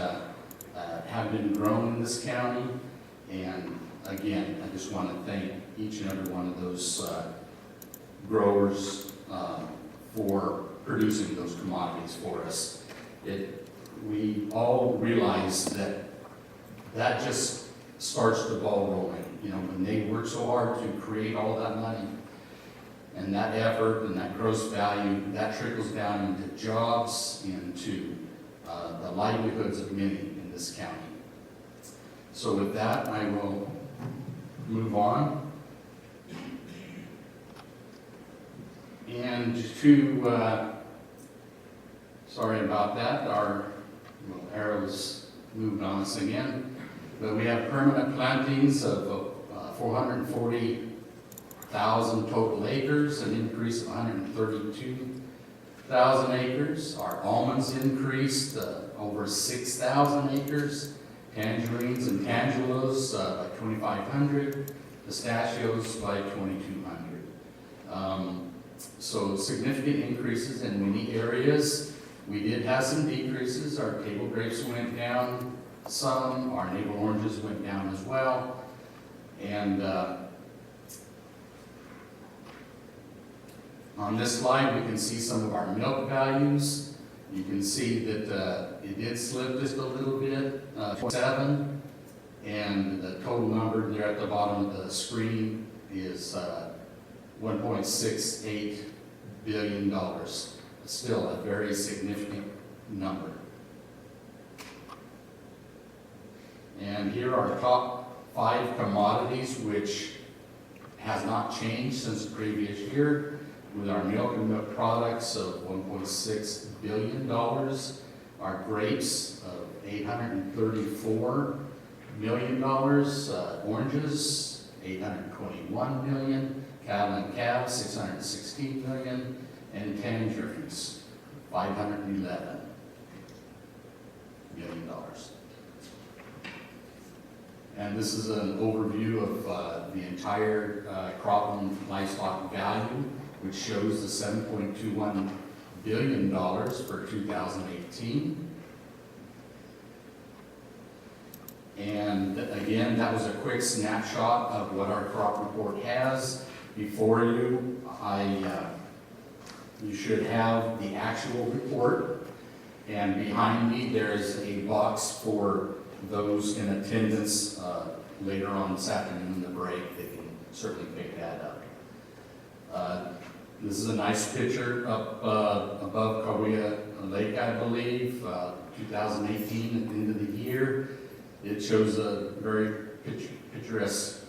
have been grown in this county. And again, I just want to thank each and every one of those growers for producing those commodities for us. We all realize that just starts the ball rolling. You know, when they work so hard to create all that money and that effort and that gross value, that trickles down into jobs, into the livelihoods of many in this county. So with that, I will move on. And to, sorry about that, our arrows moved on us again. But we have permanent plantings of 440 100,000 total acres, an increase of 132,000 acres. Our almonds increased over 6,000 acres. Tangerines and tangelos by 2,500. Pistachios by 2,200. So significant increases in many areas. We did have some decreases. Our table grapes went down some. Our navel oranges went down as well. And on this slide, we can see some of our milk values. You can see that it did slip just a little bit, 7, and the total number there at the bottom of the screen is $1.68 billion. Still a very significant number. And here are our top 5 commodities, which has not changed since the previous year, with our milk and milk products of $1.6 billion, our grapes of $834 million, oranges $821 million, cattle and calves $616 million, and tangerines $511 million. And this is an overview of the entire crop and livestock value, which shows the $7.21 billion for 2018. And again, that was a quick snapshot of what our crop report has. Before you, you should have the actual report. And behind me, there's a box for those in attendance later on this afternoon in the break. They can certainly pick that up. This is a nice picture up above Kauai Lake, I believe, 2018 at the end of the year. It shows a very picturesque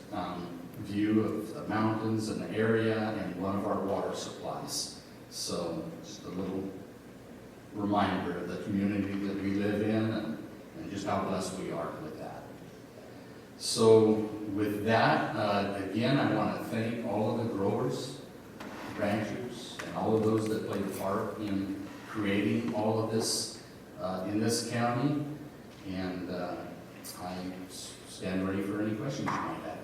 view of the mountains and the area and one of our water supplies. So just a little reminder of the community that we live in and just how blessed we are with that. So with that, again, I want to thank all of the growers, ranchers, and all of those that played a part in creating all of this in this county. And I stand ready for any questions you might have.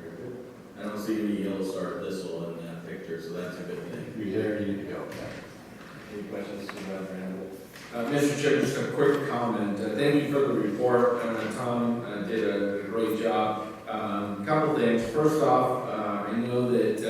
Very good. I don't see any yellow star thistle in that picture, so that's a good thing. You're there, you go. Any questions about Randall? Mr. Chair, just a quick comment. Thank you for the report. Tom did a great job. Couple things. First off, I know that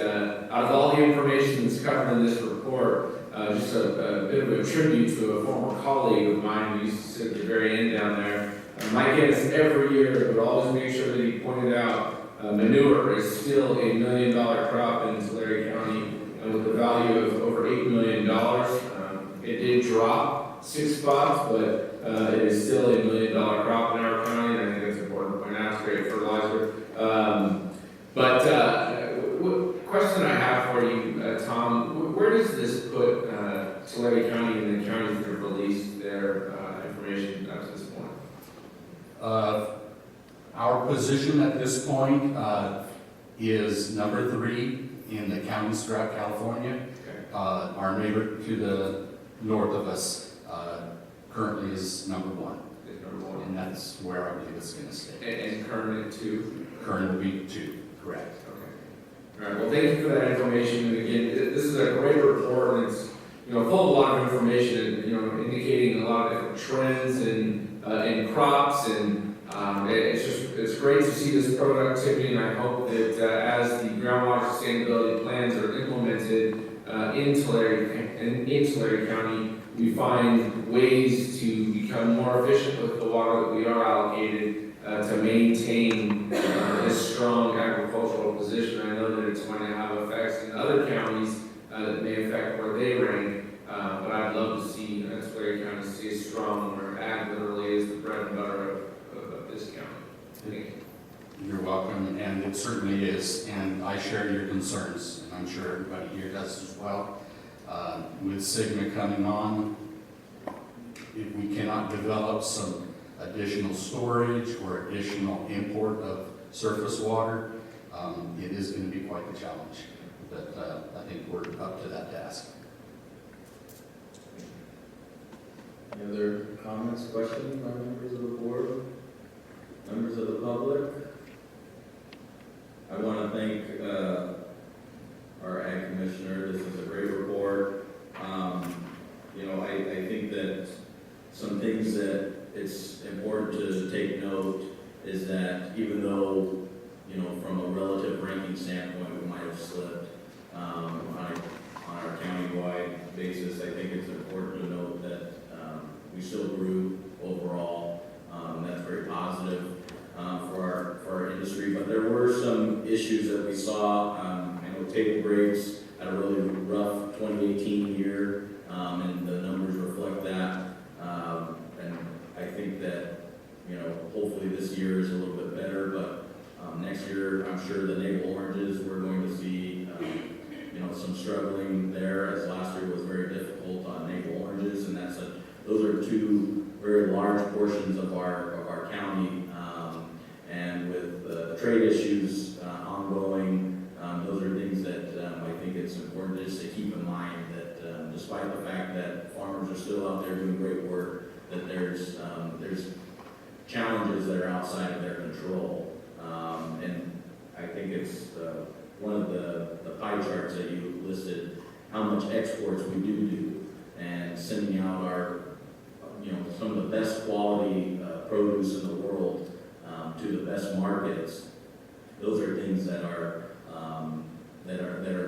out of all the information that's covered in this report, just a bit of a tribute to a former colleague of mine who used to sit at the very end down there. Mike Ennis every year would always make sure that he pointed out manure is still a $1 million crop in Tulare County with a value of over $8 million. It did drop 6 spots, but it is still a $1 million crop in our county, and I think that's important to point out. It's great fertilizer. Question I have for you, Tom, where does this put Tulare County and the counties that have released their information up to this point? Our position at this point is number 3 in the counties throughout California. Okay. Our neighbor to the north of us currently is number 1. Is number 1. And that's where I believe it's going to stay. And current at 2? Current will be 2, correct. Okay. All right, well, thank you for that information. And again, this is a great report, and it's, full of a lot of information, indicating a lot of different trends in crops, and it's great to see this productivity, and I hope that as the groundwater sustainability plans are implemented in Tulare County, we find ways to become more efficient with the water that we are allocated to maintain this strong agricultural position. I know that it's going to have effects in other counties that may affect where they rank, but I'd love to see Tulare County stay strong, where ag literally is the bread and butter of this county. Thank you. You're welcome, and it certainly is, and I share your concerns, and I'm sure everybody here does as well. With Sigma coming on, if we cannot develop some additional storage or additional import of surface water, it is going to be quite the challenge. But I think we're up to that task. Any other comments, questions by members of the board? Members of the public? I want to thank our ag commissioner. This is a great report. I think that some things that it's important to take note is that even though, from a relative ranking standpoint, we might have slipped on our county-wide basis, I think it's important to note that we still grew overall. That's very positive for our industry. But there were some issues that we saw. I know table grapes had a really rough 2018 year, and the numbers reflect that. And I think that, hopefully this year is a little bit better, but next year, I'm sure the navel oranges, we're going to see, some struggling there, as last year was very difficult on navel oranges, and those are two very large portions of our county, and with the trade issues ongoing, those are things that I think it's important just to keep in mind that despite the fact that farmers are still out there doing great work, that there's challenges that are outside of their control. And I think it's one of the pie charts that you listed, how much exports we do, and sending out our, some of the best quality produce in the world to the best markets. Those are things that are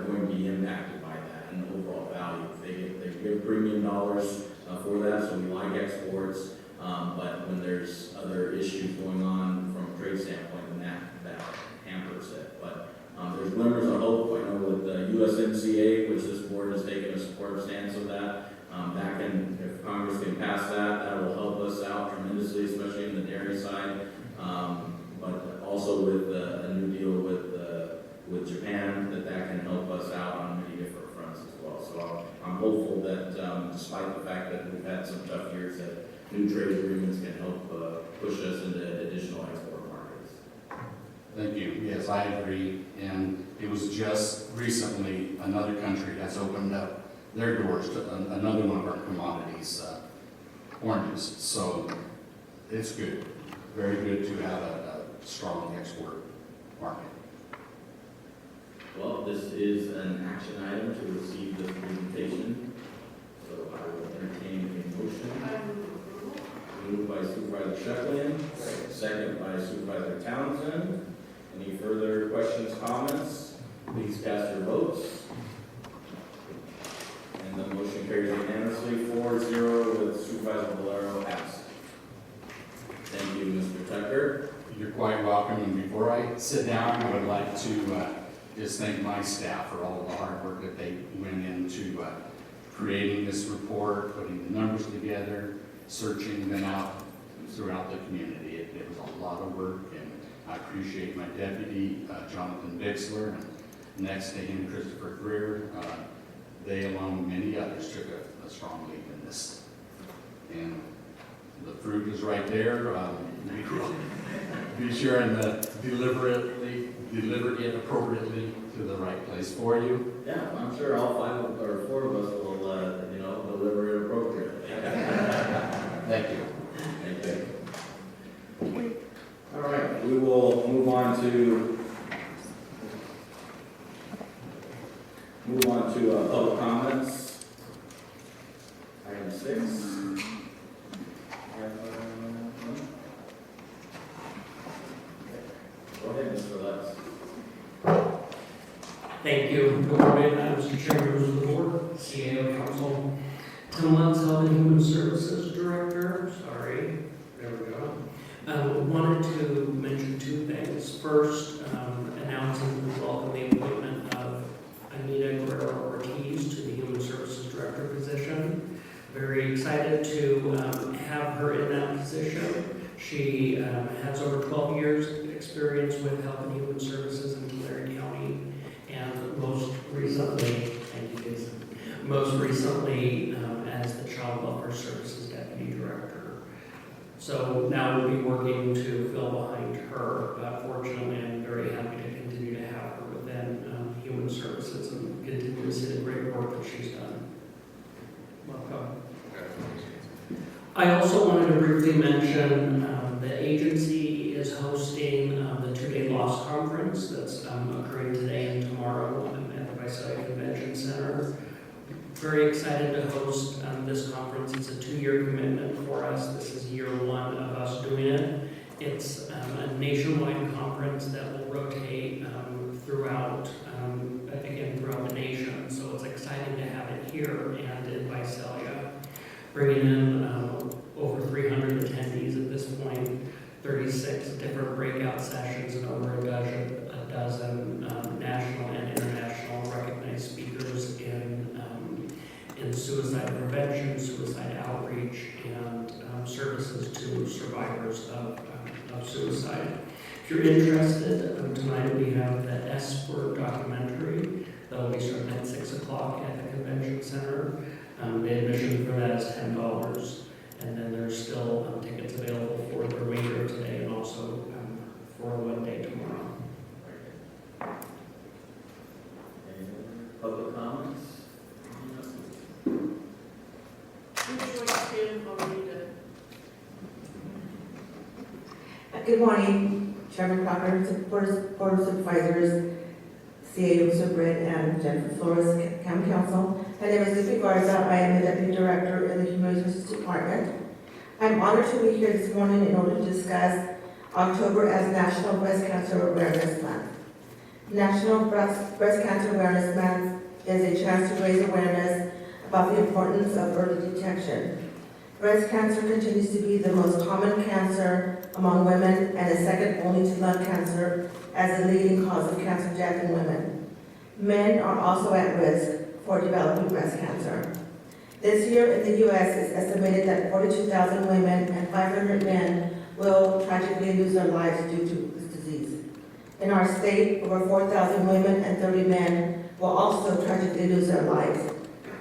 going to be impacted by that and overall value. They give premium dollars for that, so we like exports. But when there's other issues going on from a trade standpoint, then that hampers it. But there's glimmers of hope. I know with the USMCA, which this board has taken a supportive stance of that if Congress can pass that will help us out tremendously, especially in the dairy side. But also with a new deal with Japan, that can help us out on many different fronts as well. So I'm hopeful that despite the fact that we've had some tough years, that new trade agreements can help push us into additional export markets. Thank you. Yes, I agree. And it was just recently another country has opened up their doors to another one of our commodities, oranges. So it's good. Very good to have a strong export market. Well, this is an action item to receive this presentation. So I will entertain a motion. Moved by Supervisor Sheffield, second by Supervisor Townsend. Any further questions, comments? Please cast your votes. And the motion carries unanimously 4-0 with Supervisor Valero absent. Thank you, Mr. Tucker. You're quite welcome. And before I sit down, I would like to just thank my staff for all of the hard work that they went into creating this report, putting the numbers together, searching them out throughout the community. It was a lot of work, and I appreciate my deputy, Jonathan Bixler, and next to him, Christopher Greer. They, along with many others, took a strong lead in this. And the fruit is right there. Be sure and deliver it appropriately to the right place for you. Yeah, I'm sure all 4 of us will, deliver it appropriately. Thank you. Thank you. All right, we will move on to public comments. Item 6. Go ahead, Mr. Lutz. Thank you. Good morning, Mr. Chairman, members of the board, CAO council. Tim Lutz, Health and Human Services Director. Sorry, there we go. Wanted to mention 2 things. First, announcing and welcome the appointment of Anita Guerrero-Ortiz to the Human Services Director position. Very excited to have her in that position. She has over 12 years experience with Health and Human Services in Tulare County, and most recently as the Child Welfare Services Deputy Director. So now we'll be working to fill behind her. Fortunately, I'm very happy to continue to Human Services and continue to see the great work that she's done. Welcome. I also wanted to briefly mention the agency is hosting the two-day loss conference that's occurring today and tomorrow at the Visalia Convention Center. Very excited to host this conference. It's a 2-year commitment for us. This is year 1 of us doing it. It's a nationwide conference that will rotate throughout the nation. So it's exciting to have it here and in Visalia, bringing in over 300 attendees at this point, 36 different breakout sessions, and over a dozen national and international recognized speakers in suicide prevention, suicide outreach, and services to survivors of suicide. If you're interested, tonight we have the S-Word documentary that will be starting at 6 o'clock at the convention center. The admission for that is $10, and then there's still tickets available for the remainder of today and also for one day tomorrow. Any public comments? Good morning, Chairman Crocker, Board of Supervisors, CAO Mr. Britt, and Jennifer Flores, County Council. My name is Lucy Garza. I am the Deputy Director in the Human Resources Department. I'm honored to be here this morning in order to discuss October as National Breast Cancer Awareness Month. National Breast Cancer Awareness Month is a chance to raise awareness about the importance of early detection. Breast cancer continues to be the most common cancer among women and is second only to lung cancer as the leading cause of cancer death in women. Men are also at risk for developing breast cancer. This year in the U.S., it's estimated that 42,000 women and 500 men will tragically lose their lives due to this disease. In our state, over 4,000 women and 30 men will also tragically lose their lives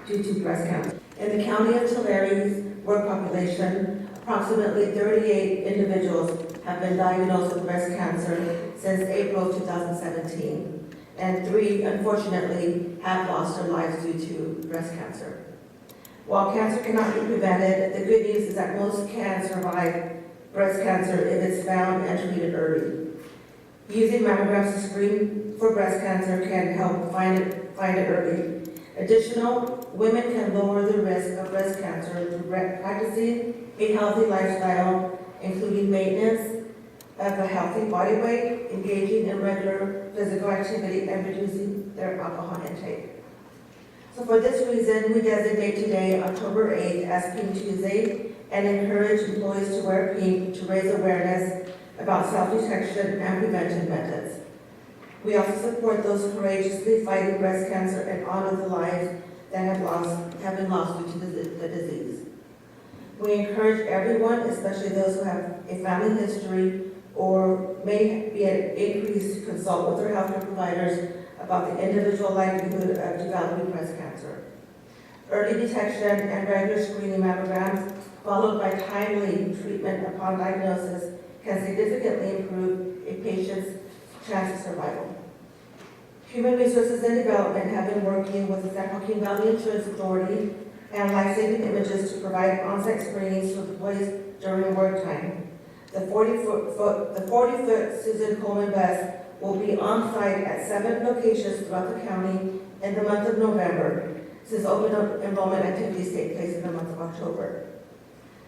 due to breast cancer. In the county of Tullare's work population, approximately 38 individuals have been diagnosed with breast cancer since April of 2017, and 3, unfortunately, have lost their lives due to breast cancer. While cancer cannot be prevented, the good news is that most can survive breast cancer if it's found and treated early. Using mammograms to screen for breast cancer can help find it early. Additionally, women can lower the risk of breast cancer through practicing a healthy lifestyle, including maintenance of a healthy body weight, engaging in regular physical activity, and reducing their alcohol intake. So for this reason, we designate today, October 8th, as Pink Tuesday, and encourage employees to wear pink to raise awareness about self-detection and prevention methods. We also support those courageously fighting breast cancer and honor the lives that have been lost due to the disease. We encourage everyone, especially those who have a family history or may be at increase, to consult with their healthcare providers about the individual likelihood of developing breast cancer. Early detection and regular screening mammograms, followed by timely treatment upon diagnosis, can significantly improve a patient's chance of survival. Human Resources and Development have been working with the San Joaquin Valley Insurance Authority and Life Saving Images to provide on-site screenings to employees during work time. The 40-foot Susan Coleman bus will be on site at 7 locations throughout the county in the month of November, since open enrollment activities take place in the month of October.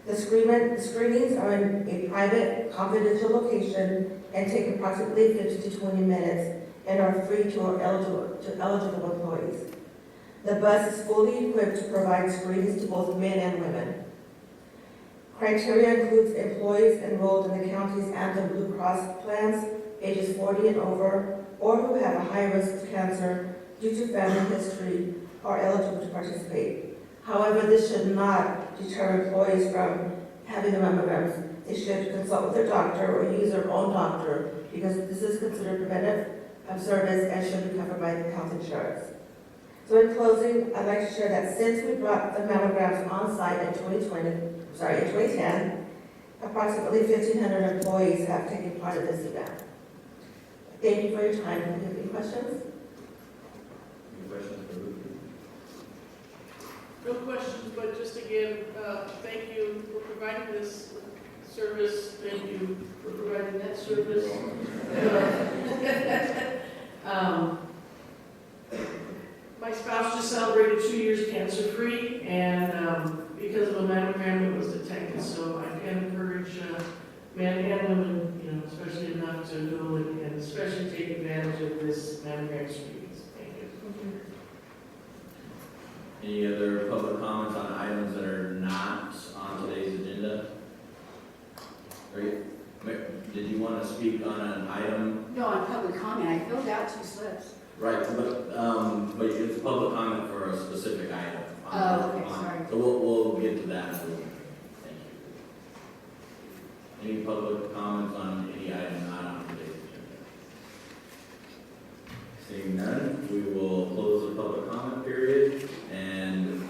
The screenings are in a private, confidential location and take approximately 50 to 20 minutes and are free to eligible employees. The bus is fully equipped to provide screenings to both men and women. Criteria includes employees enrolled in the county's Anthem Blue Cross plans, ages 40 and over, or who have a high risk of cancer due to family history are eligible to participate. However, this should not deter employees from having the mammograms. They should consult with their doctor or use their own doctor because this is considered preventive service and should be covered by health insurance. So in closing, I'd like to share that since we brought the mammograms on site in 2010, approximately 1,500 employees have taken part in this event. Thank you for your time. Do you have any questions? Any questions for Luke? No questions, but just again, thank you for providing this service. Thank you for providing that service. My spouse just celebrated 2 years cancer-free, and because of a mammogram, it was detected. So I can encourage men and women, you know, especially enough to go and especially take advantage of this mammogram screening. Thank you. Any other public comments on items that are not on today's agenda? Did you want to speak on an item? No, on public comment, I filled out 2 slips. Right, but it's public comment for a specific item. Oh, okay, sorry. So we'll get to that. Thank you. Any public comments on any item not on today's agenda? Seeing none, we will close the public comment period and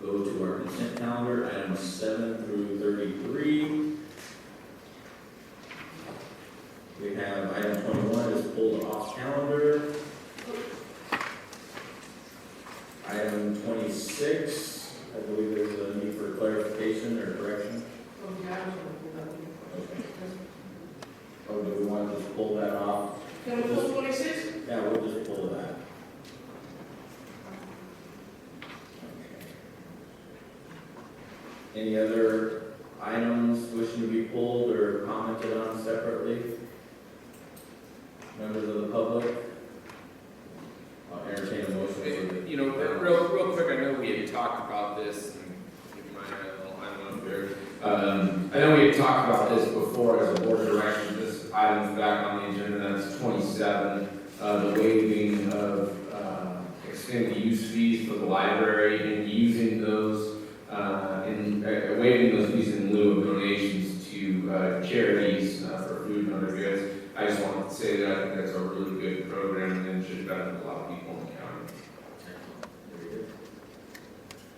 go to our consent calendar, items 7 through 33. We have item 21 is pulled off calendar. Item 26, I believe there's a need for clarification or correction. Okay. Or do we want to just pull that off? Can we pull 26? Yeah, we'll just pull that. Any other items wishing to be pulled or commented on separately? Members of the public? I'll entertain a motion. You know, real quick, I know we had talked about this, and give you my little item up there. I know we had talked about this before as a board of direction. This item's back on the agenda, that's 27, the waiving of extended use fees for the library and using those, waiving those fees in lieu of donations to charities for food and other goods. I just wanted to say that I think that's a really good program and should benefit a lot of people in the county. Very good.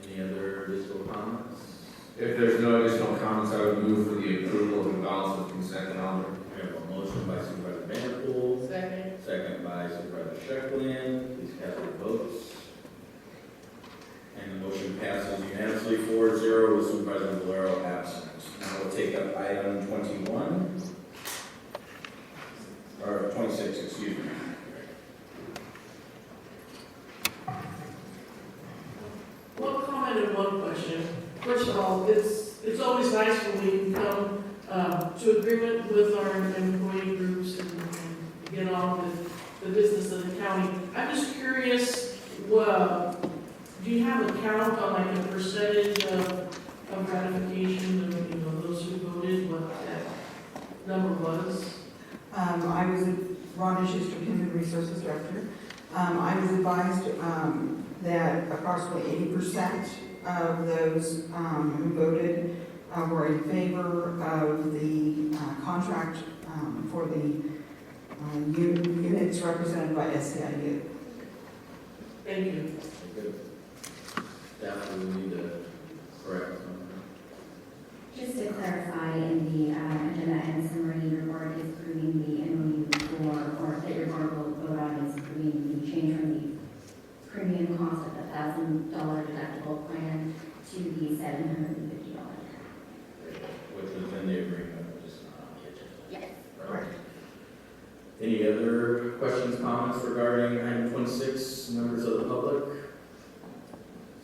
Any other additional comments? If there's no additional comments, I would move for the approval of the balance of consent calendar. We have a motion by Supervisor Vanderpool, Second. second by Supervisor Strickland. Please cast your votes. And the motion passes unanimously 4-0 with Supervisor Valero absent. Now we'll take up item 21. Or 26, excuse me. One comment and one question. First of all, it's always nice when we can come to agreement with our employee groups and get on with the business of the county. I'm just curious, do you have a count on like a percentage of ratification of, you know, those who voted, what that number was? I was Rhonda Schuster, Human Resources Director. I was advised that approximately 80% of those who voted were in favor of the contract for the units represented by SEIU. Thank you. Good. Staff, we need to correct something. Just to clarify, in the agenda and summary, your board is approving the MOU or that your board will vote on is approving the change from the premium cost of the $1,000 deductible plan to the $750. Which was in the agreement, just not on the agenda. Yes. Right. Any other questions, comments regarding item 26, members of the public?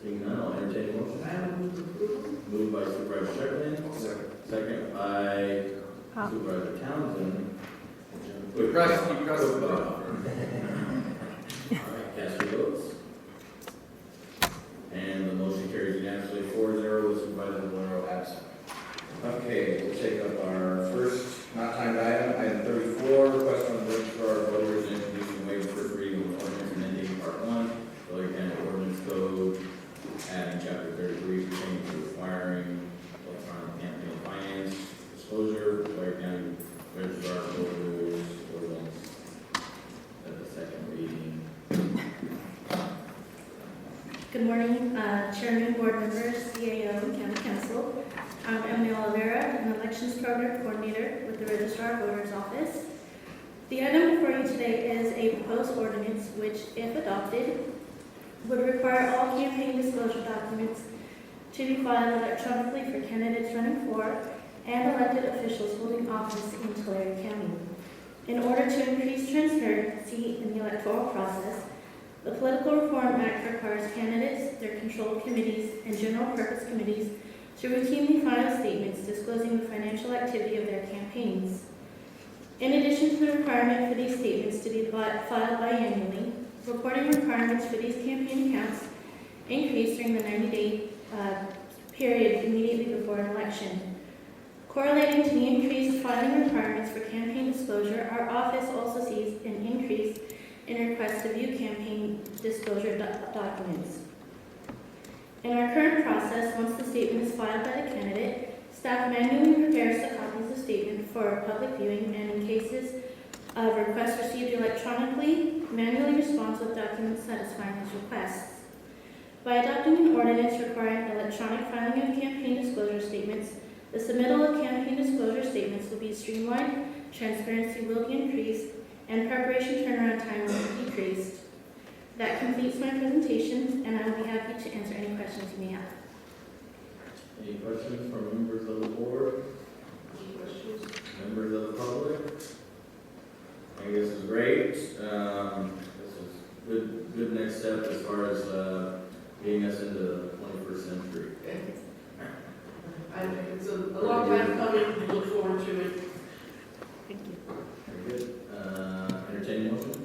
Seeing none, I'll entertain a motion. I will move approval. Moved by Supervisor Strickland. Second by Supervisor Townsend. Good question, you guys. All right, cast your votes. And the motion carries unanimously 4-0 with Supervisor Valero absent. Okay, we'll take up our first not timed item 34, request from the board for our voters introducing waiver for reading of ordinance amending part 1, Dollar County Ordinance Code, adding chapter 33 pertaining to requiring electronic campaign finance disclosure, Dollar County Registrar of Voters ordinance at the second reading. Good morning, Chairman, Board members, CAO, and County Council. I'm Emily Oliveira, an Elections Program Coordinator with the Registrar of Voters Office. The item before you today is a proposed ordinance which, if adopted, would require all campaign disclosure documents to be filed electronically for candidates running for and elected officials holding office in Tulare County. In order to increase transparency in the electoral process, the Political Reform Act requires candidates, their controlled committees, and general purpose committees to routinely file statements disclosing the financial activity of their campaigns. In addition to the requirement for these statements to be filed biannually, reporting requirements for these campaign accounts increase during the 90-day period immediately before an election. Correlating to the increased filing requirements for campaign disclosure, our office also sees an increase in requests to view campaign disclosure documents. In our current process, once the statement is filed by the candidate, staff manually prepares the copies of statement for public viewing, and in cases of requests received electronically, manually responds with documents satisfying these requests. By adopting an ordinance requiring electronic filing of campaign disclosure statements, the submittal of campaign disclosure statements will be streamlined, transparency will be increased, and preparation turnaround time will be decreased. That completes my presentation, and I will be happy to answer any questions you may have. Any questions from members of the board? Any questions? Members of the public? I think this is great. This is good next step as far as getting us into the 21st century. It's a long time coming, we look forward to it. Thank you. Very good. Entertaining motion?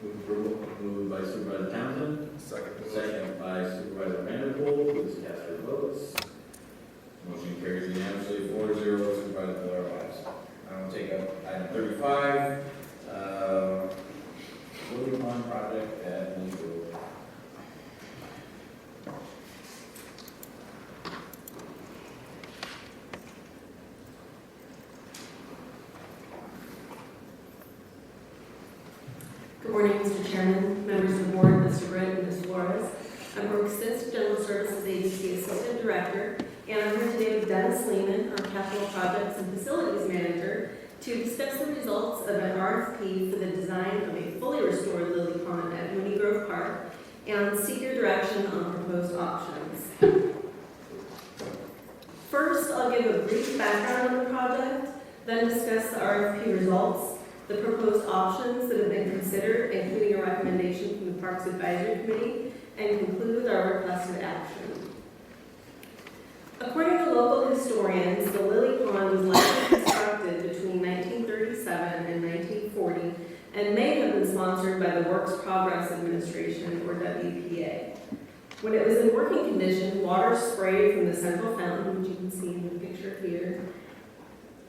Move approval. Moved by Supervisor Townsend. Second by Supervisor Vanderpool. Please cast your votes. Motion carries unanimously 4-0. Supervisor Flores. I will take up item 35. Building Pond project at Lee. Good morning, Mr. Chairman, members of the board, Mr. Britt, and Ms. Flores. I'm Brooke Sisk, General Services Agency Assistant Director, and I'm here today with Dennis Lehman, our Capital Projects and Facilities Manager, to discuss the results of an RFP for the design of a fully restored lily pond at Mooney Grove Park and seek your direction on proposed options. First, I'll give a brief background on the project, then discuss the RFP results, the proposed options that have been considered, including a recommendation from the Parks Advisory Committee, and conclude with our requested action. According to local historians, the Lily Pond was likely constructed between 1937 and 1940 and may have been sponsored by the Works Progress Administration, or WPA. When it was in working condition, water sprayed from the central fountain, which you can see in the picture here,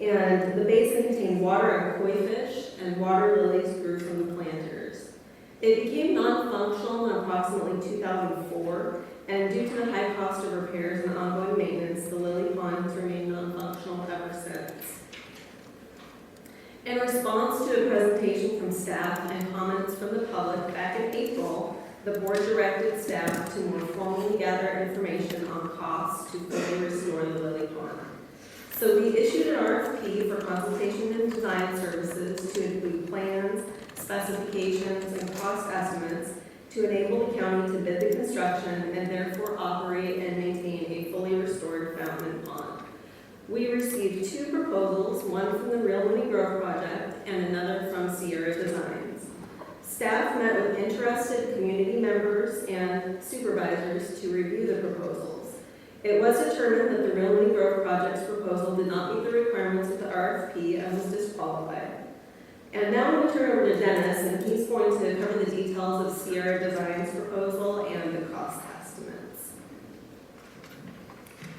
and the basin contained water and koi fish, and water lilies grew from the planters. It became non-functional in approximately 2004, and due to the high cost of repairs and ongoing maintenance, the lily pond has remained non-functional ever since. In response to a presentation from staff and comments from the public back in April, the board directed staff to more formally gather information on costs to fully restore the lily pond. So we issued an RFP for consultation and design services to include plans, specifications, and cost estimates to enable the county to bid the construction and therefore operate and maintain a fully restored fountain and pond. We received 2 proposals, one from the Real Mooney Grove project and another from Sierra Designs. Staff met with interested community members and supervisors to review the proposals. It was determined that the Real Mooney Grove project's proposal did not meet the requirements of the RFP and was disqualified. And now I'm going to turn it over to Dennis, and he's going to cover the details of Sierra Designs' proposal and the cost estimates.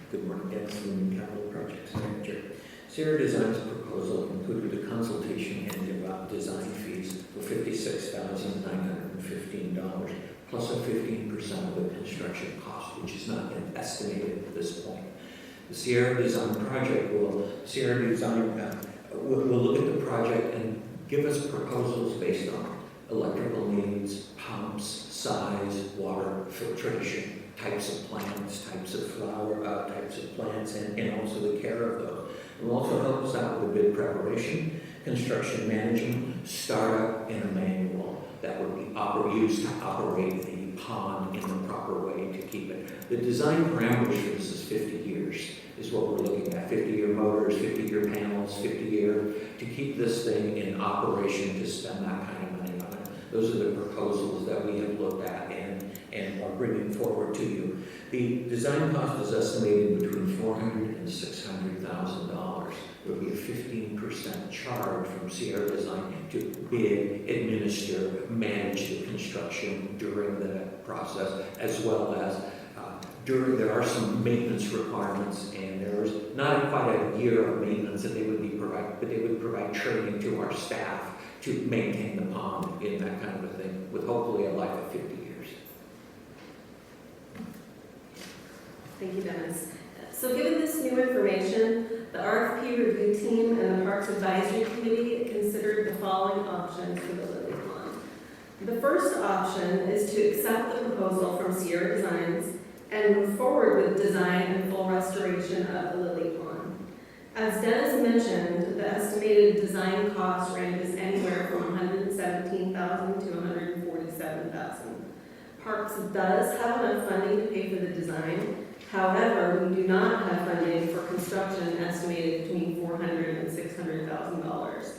Good morning, Dennis Lehman, Capital Projects Manager. Sierra Design's proposal included a consultation and design fees for $56,915, plus a 15% of the construction cost, which has not been estimated at this point. The Sierra Design project will look at the project and give us proposals based on electrical needs, pumps, size, water, filtration, types of plants, types of types of plants, and also the care of those. It will also help us out with bid preparation, construction management, startup, and a manual that would be used to operate the pond in the proper way to keep it. The design parameters for this is 50 years, is what we're looking at. 50-year motors, 50-year panels, 50-year, to keep this thing in operation, to spend that kind of money on it. Those are the proposals that we have looked at and are bringing forward to you. The design cost is estimated between $400,000 and $600,000. There will be a 15% charge from Sierra Design to bid, administer, manage the construction during the process, as well as there are some maintenance requirements, and there's not quite a year of maintenance that they would be provide, but they would provide training to our staff to maintain the pond in that kind of a thing, with hopefully a life of 50 years. Thank you, Dennis. So given this new information, the RFP review team and the Parks Advisory Committee considered the following options for the Lily Pond. The first option is to accept the proposal from Sierra Designs and move forward with design and full restoration of the Lily Pond. As Dennis mentioned, the estimated design cost ranges anywhere from $117,000 to $147,000. Parks does have enough funding to pay for the design. However, we do not have funding for construction estimated between $400,000 and $600,000.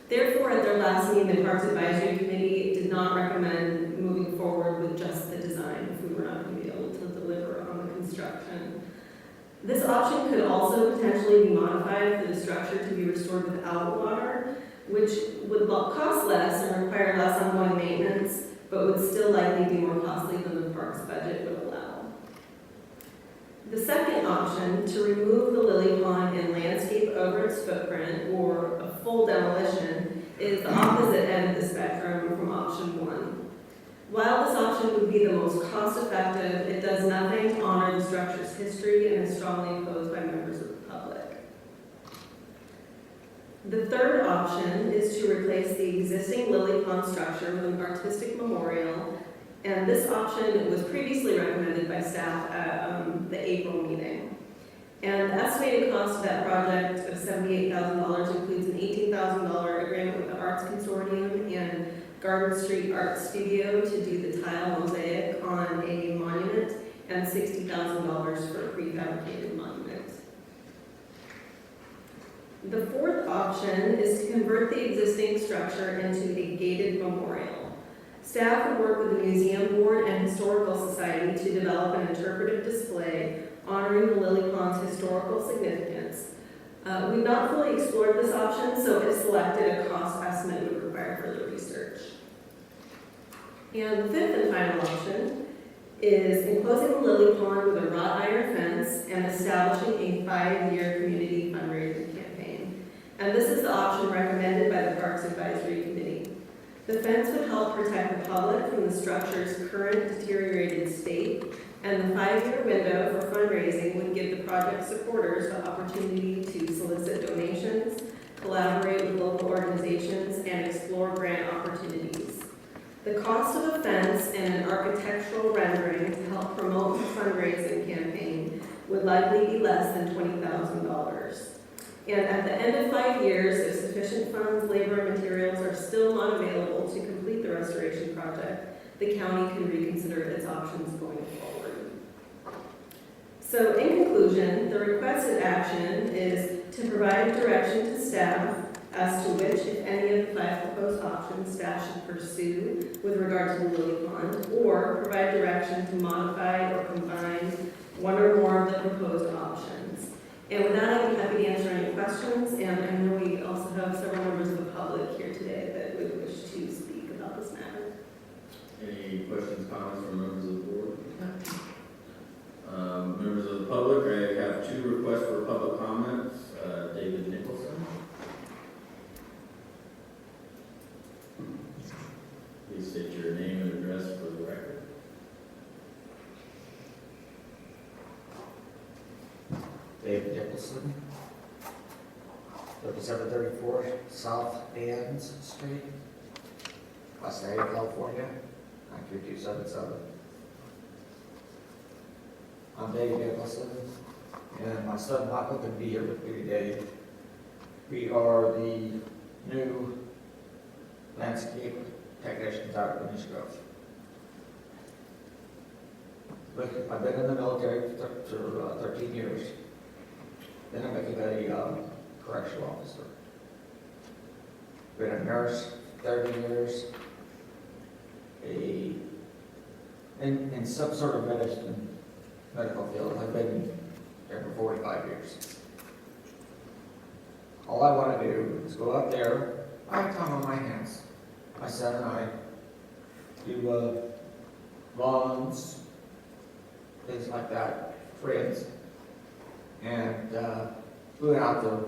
Therefore, at their last meeting, the Parks Advisory Committee did not recommend moving forward with just the design if we were not going to be able to deliver on the construction. This option could also potentially be modified for the structure to be restored without water, which would cost less and require less ongoing maintenance, but would still likely be more costly than the park's budget would allow. The second option, to remove the lily pond and landscape over its footprint, or a full demolition, is the opposite end of the spectrum from option one. While this option would be the most cost-effective, it does nothing to honor the structure's history and is strongly opposed by members of the public. The third option is to replace the existing lily pond structure with an artistic memorial, and this option was previously recommended by staff at the April meeting. And the estimated cost of that project of $78,000 includes an $18,000 agreement with the Arts Consortium and Garden Street Art Studio to do the tile mosaic on a monument, and $60,000 for a prefabricated monument. The fourth option is to convert the existing structure into a gated memorial. Staff would work with the Museum Board and Historical Society to develop an interpretive display honoring the Lily Pond's historical significance. We've not fully explored this option, so if selected, a cost estimate would require further research. And the fifth and final option is enclosing the Lily Pond with a wrought iron fence and establishing a 5-year community fundraising campaign. And this is the option recommended by the Parks Advisory Committee. The fence would help protect the public from the structure's current deteriorated state, and the 5-year window for fundraising would give the project supporters the opportunity to solicit donations, collaborate with local organizations, and explore grant opportunities. The cost of a fence and an architectural rendering to help promote the fundraising campaign would likely be less than $20,000. And at the end of 5 years, if sufficient funds, labor, and materials are still not available to complete the restoration project, the county can reconsider its options going forward. So in conclusion, the requested action is to provide direction to staff as to which, if any, of the 5 proposed options staff should pursue with regard to the Lily Pond, or provide direction to modify or combine one or more of the proposed options. And with that, I'd be happy to answer any questions, and I know we also have several members of the public here today that would wish to speak about this matter. Any questions, comments from members of the board? Members of the public, I have 2 requests for public comments. David Nicholson. Please state your name and address for the record. David Nicholson, 3734 South Anns Street, West Area, California, 93277. I'm Dave Nicholson, and my son Michael can be here with me today. We are the new landscape technicians out of Finish Grove. but I've been in the military for 13 years. Then I became a correctional officer. Been a nurse 30 years, in some sort of medical field. I've been there for 45 years. All I want to do is go out there. I have time on my hands. My son and I do lawns, things like that, friends. And we went out there,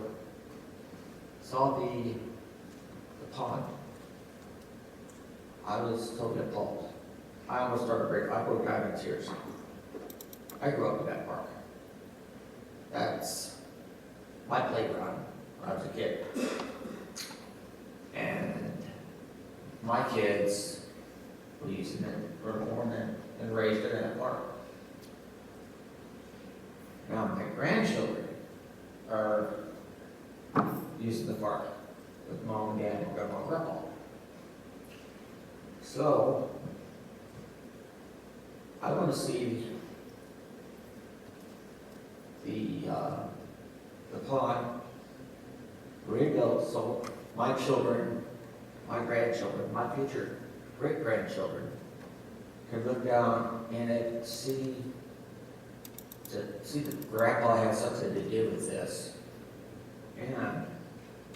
saw the pond. I was totally appalled. I almost started breaking. I broke down in tears. I grew up in that park. That's my playground when I was a kid. And my kids were using it, were born and raised in that park. Now my grandchildren are using the park with mom and dad and grandma and grandpa. So I want to see the pond rebuilt so my children, my grandchildren, my future great-grandchildren can look down in it, see that grandpa had something to do with this, and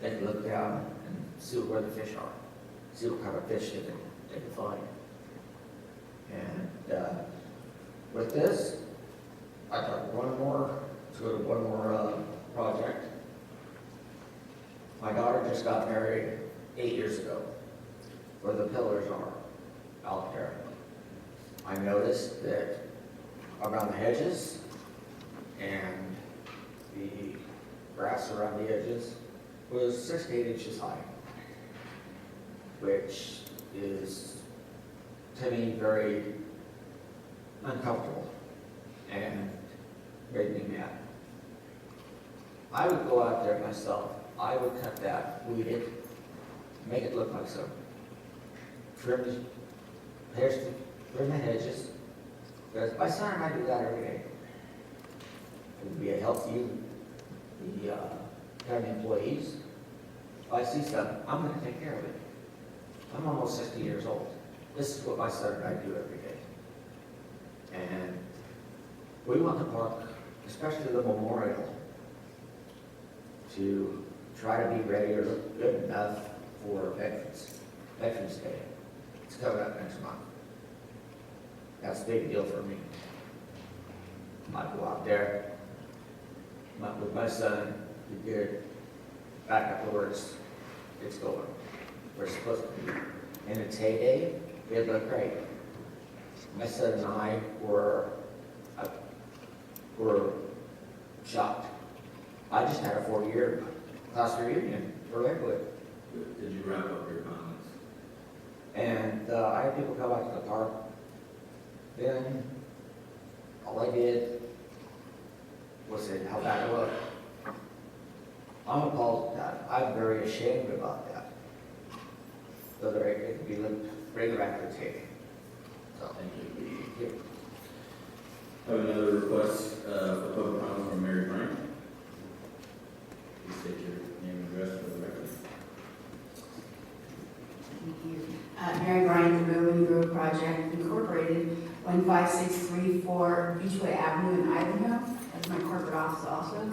they can look down and see where the fish are, see what kind of fish they can find. And with this, I got one more project. My daughter just got married 8 years ago, where the pillars are out there. I noticed that around the hedges and the grass around the edges was 6 to 8 inches high, which is, to me, very uncomfortable and made me mad. I would go out there myself. I would cut that, weed it, make it look like some. Trim the hedges. Because my son and I do that every day. It would be a help to you, the county employees. If I see something, I'm going to take care of it. I'm almost 60 years old. This is what my son and I do every day. And we want the park, especially the memorial, to try to be ready or look good enough for Veterans Day. It's coming up next month. That's a big deal for me. I go out there with my son, we get it back up to where it's going, where it's supposed to be. In its heyday, it looked great. My son and I were shocked. I just had a 4-year class reunion for Lakewood. Did you wrap up your comments? And I had people come out to the park. Then all I did was say how bad it was. I'm appalled at that. I'm very ashamed about that. Whether it could be regular activity. So Thank you. thank you. I have another request for public comment from Mary Bryant. Please state your name and address for the record. Thank you. Mary Bryan, the Road and Grove Project Incorporated, 15634 Beachway Avenue in Ivanhoe. That's my corporate office also.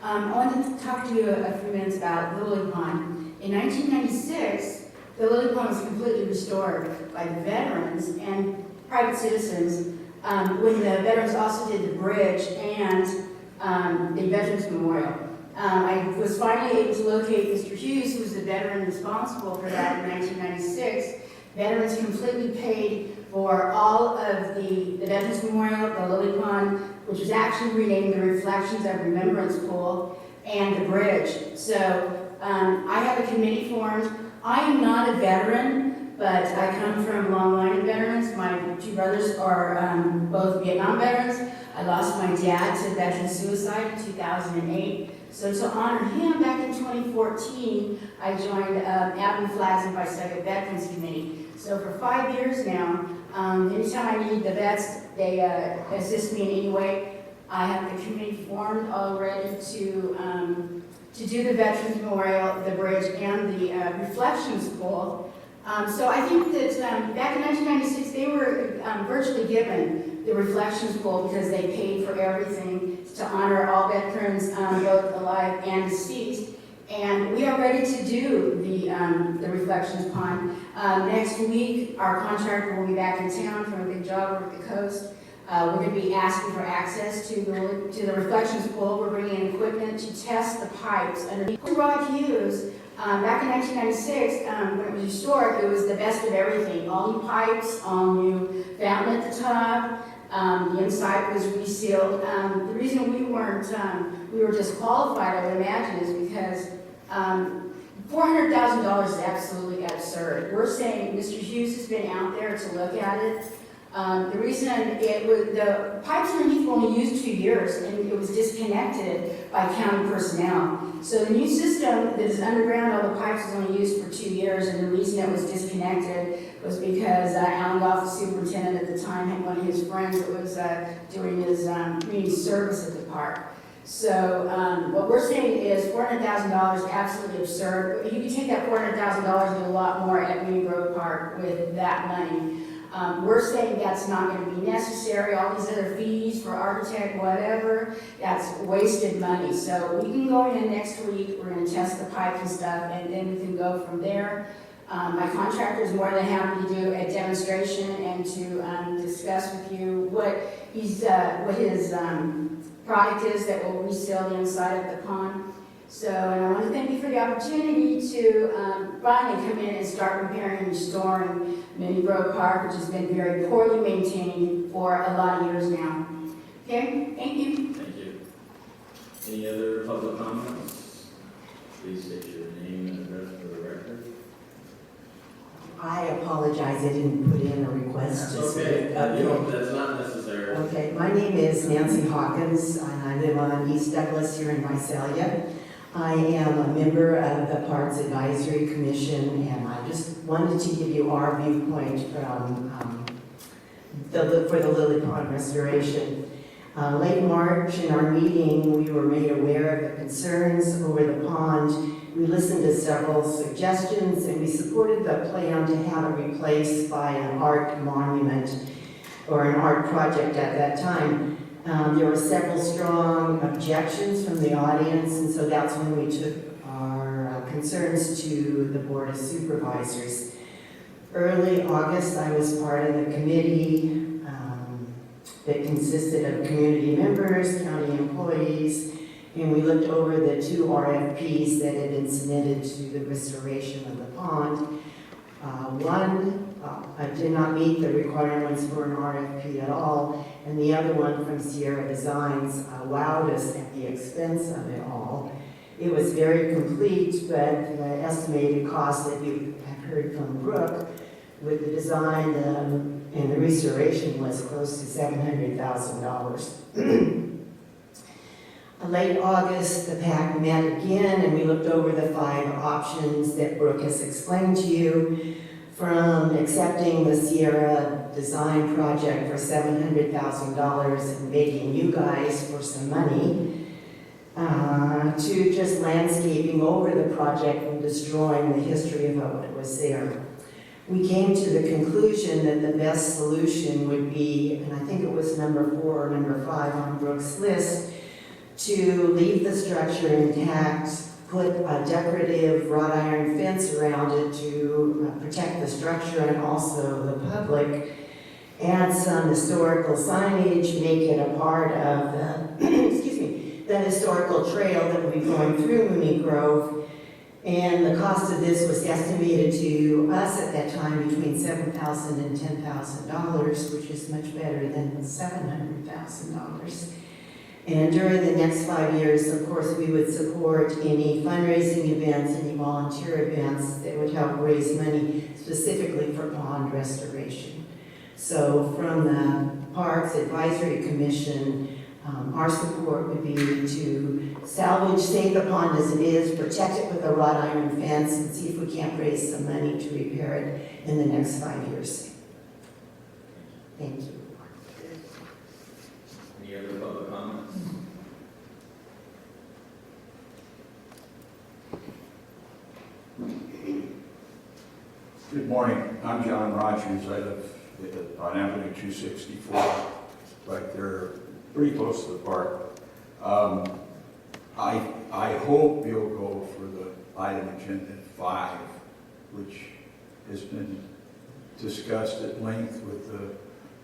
I wanted to talk to you a few minutes about the Lily Pond. In 1996, the Lily Pond was completely restored by the veterans and private citizens when the veterans also did the bridge and the Veterans Memorial. I was finally able to locate Mr. Hughes, who was the veteran responsible for that in 1996. Veterans completely paid for all of the Veterans Memorial, the Lily Pond, which was actually renamed the Reflections of Remembrance Pool, and the bridge. So I have a committee formed. I am not a veteran, but I come from a long line of veterans. My 2 brothers are both Vietnam veterans. I lost my dad to veteran suicide in 2008. So to honor him, back in 2014, I joined Avenue Flags and Bicycle Veterans Committee. So for 5 years now, Anytime I need the vets, they assist me in any way. I have the committee formed already to do the Veterans Memorial, the bridge, and the reflections pool. So I think that back in 1996, they were virtually given the reflections pool because they paid for everything to honor all veterans, both alive and deceased. And we are ready to do the reflections pond. Next week, our contractor will be back in town from a big job over at the coast. We're going to be asking for access to the reflections pool. We're bringing in equipment to test the pipes underneath. Rod Hughes, back in 1996, when it was restored, it was the best of everything. All new pipes, all new fountain at the top. The inside was resealed. The reason we were disqualified, I would imagine, is because $400,000 is absolutely absurd. We're saying Mr. Hughes has been out there to look at it. The reason the pipes underneath were only used 2 years, and it was disconnected by county personnel. So the new system that is underground, all the pipes was only used for 2 years, and the reason it was disconnected was because Alan Goff, the superintendent at the time, had one of his friends that was doing his community service at the park. So what we're saying is $400,000 is absolutely absurd. You can take that $400,000 and do a lot more at Mooney Grove Park with that money. We're saying that's not going to be necessary. All these other fees for architect, whatever, that's wasted money. So we can go in next week. We're going to test the pipes and stuff, and then we can go from there. My contractor is more than happy to do a demonstration and to discuss with you what his product is that will reseal the inside of the pond. So, and I want to thank you for the opportunity to finally come in and start repairing and restoring Mooney Grove Park, which has been very poorly maintained for a lot of years now. Okay, thank you. Thank you. Any other public comments? Please state your name and address for the record. I apologize, I didn't put in a request to speak. That's not necessary. Okay, my name is Nancy Hawkins, and I live on East Douglas here in Visalia. I am a member of the Parks Advisory Commission, and I just wanted to give you our viewpoint from for the Lily Pond restoration. Late March in our meeting, we were made aware of the concerns over the pond. We listened to several suggestions, and we supported the plan to have it replaced by an art monument or an art project at that time. There were several strong objections from the audience, and so that's when we took our concerns to the Board of Supervisors. Early August, I was part of the committee that consisted of community members, county employees, and we looked over the 2 RFPs that had been submitted to the restoration of the pond. One did not meet the requirements for an RFP at all, and the other one from Sierra Designs wowed us at the expense of it all. It was very complete, but the estimated cost that you have heard from Brooke with the design and the restoration was close to $700,000. Late August, the PAC met again, and we looked over the 5 options that Brooke has explained to you, from accepting the Sierra design project for $700,000 and begging you guys for some money, to just landscaping over the project and destroying the history of what was there. We came to the conclusion that the best solution would be, and I think it was number 4 or number 5 on Brooke's list, to leave the structure intact, put a decorative wrought iron fence around it to protect the structure and also the public, add some historical signage, make it a part of the historical trail that will be going through Mooney Grove. And the cost of this was estimated to us at that time between $7,000 and $10,000, which is much better than $700,000. And during the next 5 years, of course, we would support any fundraising events, any volunteer events that would help raise money specifically for pond restoration. So from the Parks Advisory Commission, our support would be to salvage, save the pond as it is, protect it with a wrought iron fence, and see if we can't raise some money to repair it in the next 5 years. Thank you. Any other public comments? Good morning, I'm John Rogers, I live on Avenue 264, right there, pretty close to the park. I hope you'll go for the item agenda 5, which has been discussed at length with the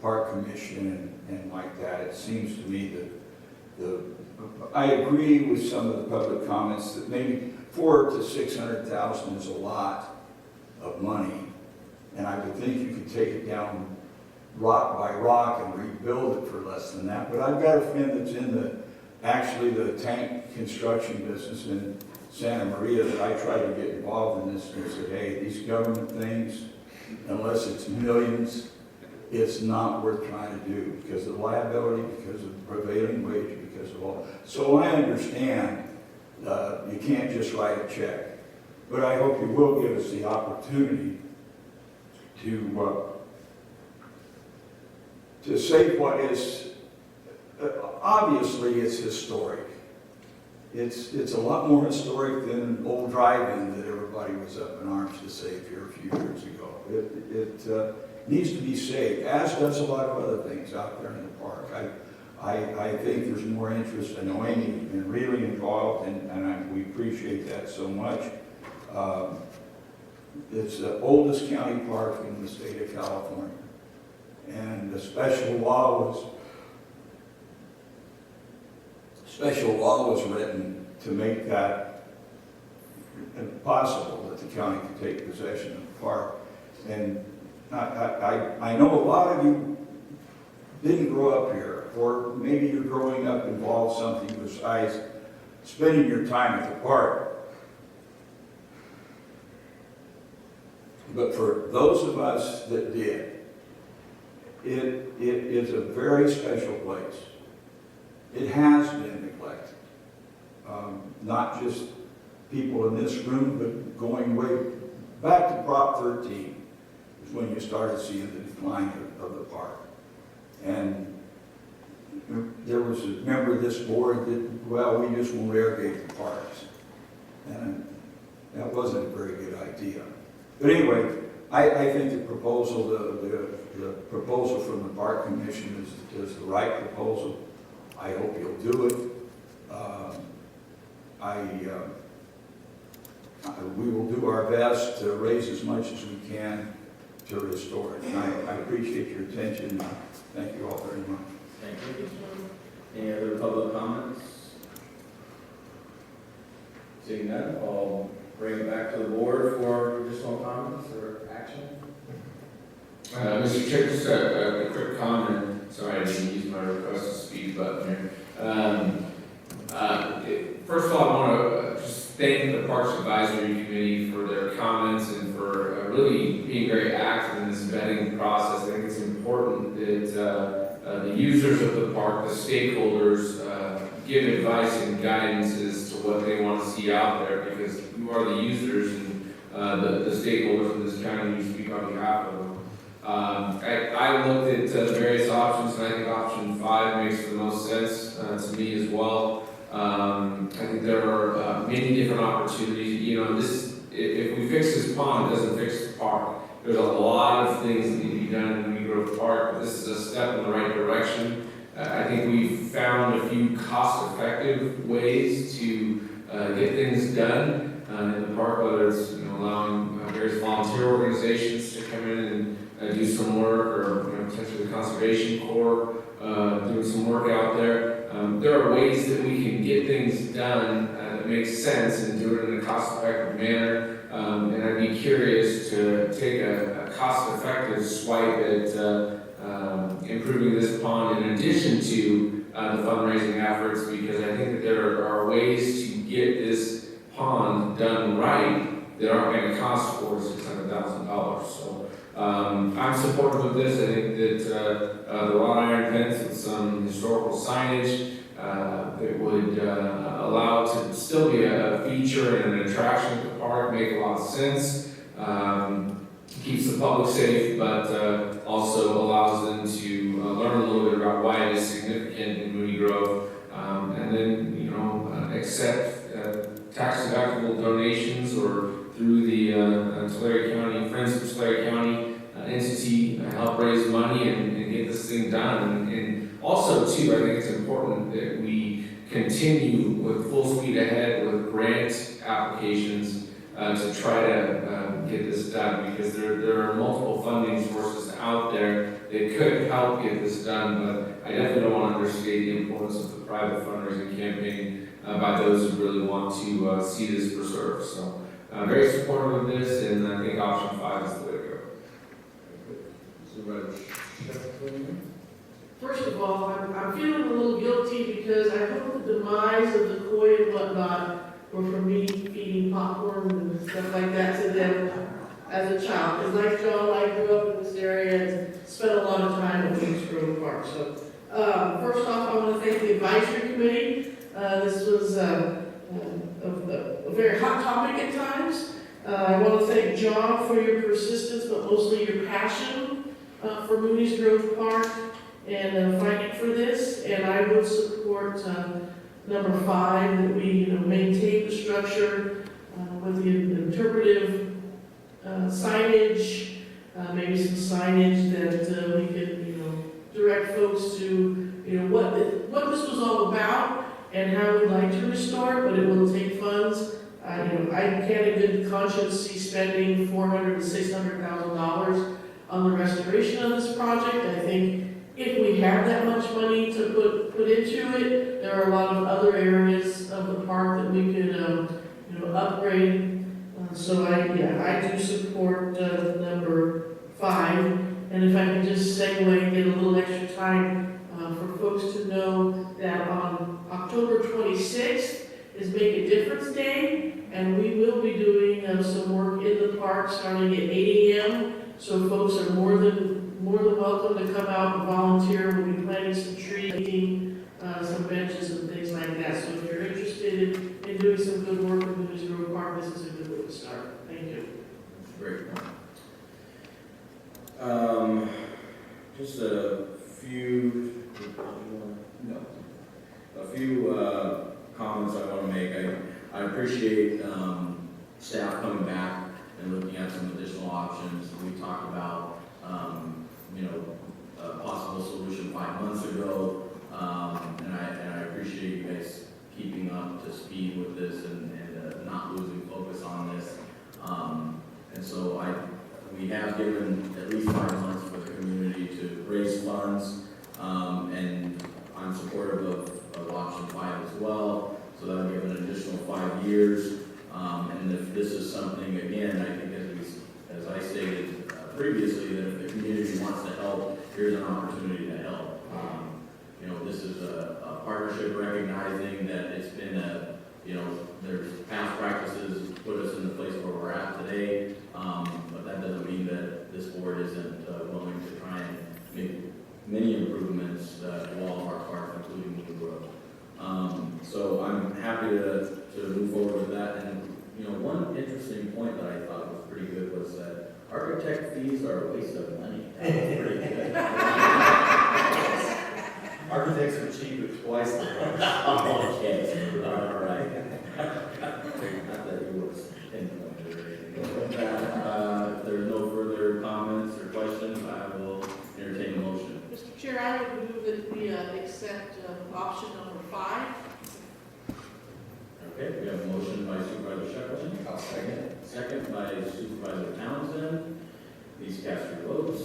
Park Commission and like that. It seems to me that I agree with some of the public comments that maybe 400,000 to 600,000 is a lot of money, and I would think you could take it down rock by rock and rebuild it for less than that. But I've got a friend that's in actually the tank construction business in Santa Maria that I try to get involved in this, and said, hey, these government things, unless it's millions, it's not worth trying to do because of liability, because of prevailing wage, because of all. So I understand you can't just write a check. But I hope you will give us the opportunity to say what is, obviously it's historic. It's a lot more historic than old drive-in that everybody was up in arms to save here a few years ago. It needs to be saved, as does a lot of other things out there in the park. I think there's more interest. I know Amy's been really involved, and we appreciate that so much. It's the oldest county park in the state of California, and the special law was written to make that possible, that the county could take possession of the park. And I know a lot of you didn't grow up here, or maybe you're growing up involved something besides spending your time at the park. But for those of us that did, it is a very special place. It has been neglected. Not just people in this room, but going way back to Prop 13 is when you started seeing the decline of the park. And there was a member of this board that, well, we just won't irrigate the parks. And that wasn't a very good idea. But anyway, I think the proposal, the proposal from the Park Commission is the right proposal. I hope you'll do it. We will do our best to raise as much as we can to restore it. And I appreciate your attention. Thank you all very much. Thank you. Any other public comments? Seeing none, I'll bring it back to the board for additional comments or action. Mr. Chair, just a quick comment. Sorry, I didn't use my request to speak button here. First of all, I want to just thank the Parks Advisory Committee for their comments and for really being very active in this vetting process. I think it's important that the users of the park, the stakeholders, give advice and guidance as to what they want to see out there, because you are the users and the stakeholders in this county. You speak on behalf of them. I looked at the various options, and I think option 5 makes the most sense to me as well. I think there are many different opportunities. You know, if we fix this pond, it doesn't fix the park. There's a lot of things that need to be done in Grove Park, but this is a step in the right direction. I think we've found a few cost-effective ways to get things done in the park, whether it's allowing various volunteer organizations to come in and do some work, or potentially the Conservation Corps doing some work out there. There are ways that we can get things done that make sense and do it in a cost-effective manner. And I'd be curious to take a cost-effective swipe at improving this pond in addition to the fundraising efforts, because I think that there are ways to get this pond done right that aren't going to cost $400,000-$600,000. So I'm supportive of this. I think that the wrought iron fence with some historical signage that would allow it to still be a feature and an attraction at the park make a lot of sense. keeps the public safe, but also allows them to learn a little bit about why it is significant in Moody Grove, and then, you know, accept tax deductible donations or through the Tulare County, Friends of Tulare County entity, help raise money and get this thing done. And also, too, I think it's important that we continue with full speed ahead with grant applications to try to get this done, because there are multiple funding sources out there that could help get this done, but I definitely don't want to understate the importance of the private fundraising campaign by those who really want to see this preserved. So very supportive of this, and I think option 5 is the way to go. First of all, I'm feeling a little guilty because I hope the demise of the koi and whatnot were from me feeding popcorn and stuff like that to them as a child. Because like Joe, I grew up in this area and spent a lot of time at Moody Grove Park. So first off, I want to thank the advisory committee. This was a very hot topic at times. I want to thank John for your persistence, but mostly your passion for Moody's Grove Park and fighting for this. And I would support number 5, that we maintain the structure with the interpretive signage, maybe some signage that we could direct folks to what this was all about and how we'd like to restore it, but it will take funds. I can't in good conscience see spending $400,000 to $600,000 on the restoration of this project. I think if we have that much money to put into it, there are a lot of other areas of the park that we could upgrade. So I do support number 5. And if I can just segue and get a little extra time for folks to know that on October 26th is Make a Difference Day, and we will be doing some work in the park starting at 8 a.m. So folks are more than welcome to come out and volunteer. We'll be planting some trees, some benches and things like that. So if you're interested in doing some good work in Moody's Grove Park, this is a good way to start. Thank you. That's great. Just a few comments I want to make. I appreciate staff coming back and looking at some additional options. We talked about a possible solution 5 months ago, and I appreciate you guys keeping up to speed with this and not losing focus on this. And so we have given at least 5 months for the community to raise funds, and I'm supportive of option 5 as well. So that'll give an additional 5 years. And if this is something, again, I think as I stated previously, that if the community wants to help, here's an opportunity to help. This is a partnership recognizing that it's been there's past practices put us in the place where we're at today, but that doesn't mean that this board isn't willing to try and make many improvements to all of our parks, including Moody Grove. So I'm happy to move forward with that. And one interesting point that I thought was pretty good was that architect fees are a waste of money. That was pretty good. Architects are cheap at twice the price. Okay, all right. Not that you were pinpointed or anything. With that, if there's no further comments or questions, I will entertain a motion. Mr. Chair, I would move that we accept option number 5. Okay, we have a motion by Supervisor Shepherd. I'll second. Second by Supervisor Townsend. Please cast your votes.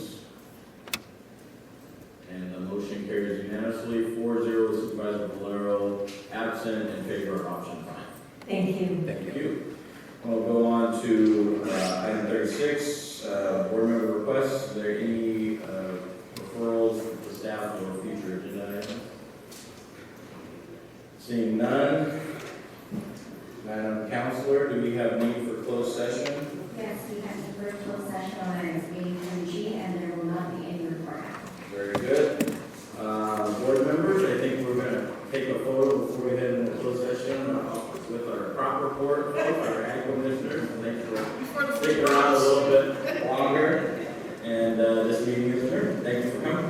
And the motion carries unanimously, 4-0 with Supervisor Valero absent, in favor of option 5. Thank you. Thank you. We'll go on to item 36, board member requests. Is there any referrals to staff or future agenda items? Seeing none, Madam Counselor, do we have need for closed session? Yes, we have the first closed session on items A through G, and there will not be any report. Very good. Board members, I think we're going to take a photo before we head into closed session with our crop report, our ag commissioner. Thanks for sticking around a little bit longer. Thank you for coming.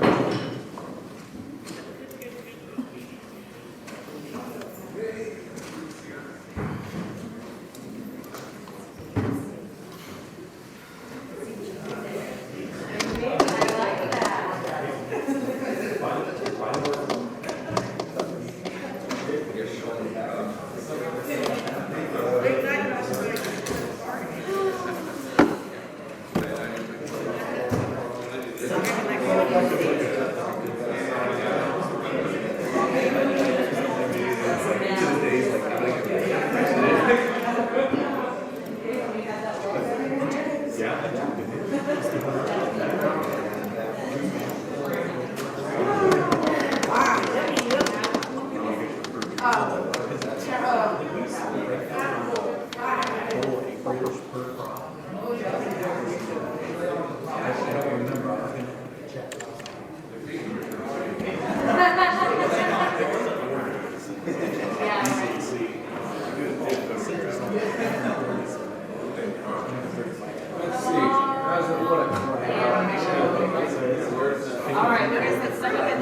All right, there is that second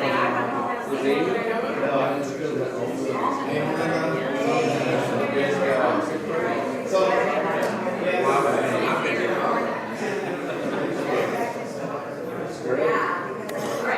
thing.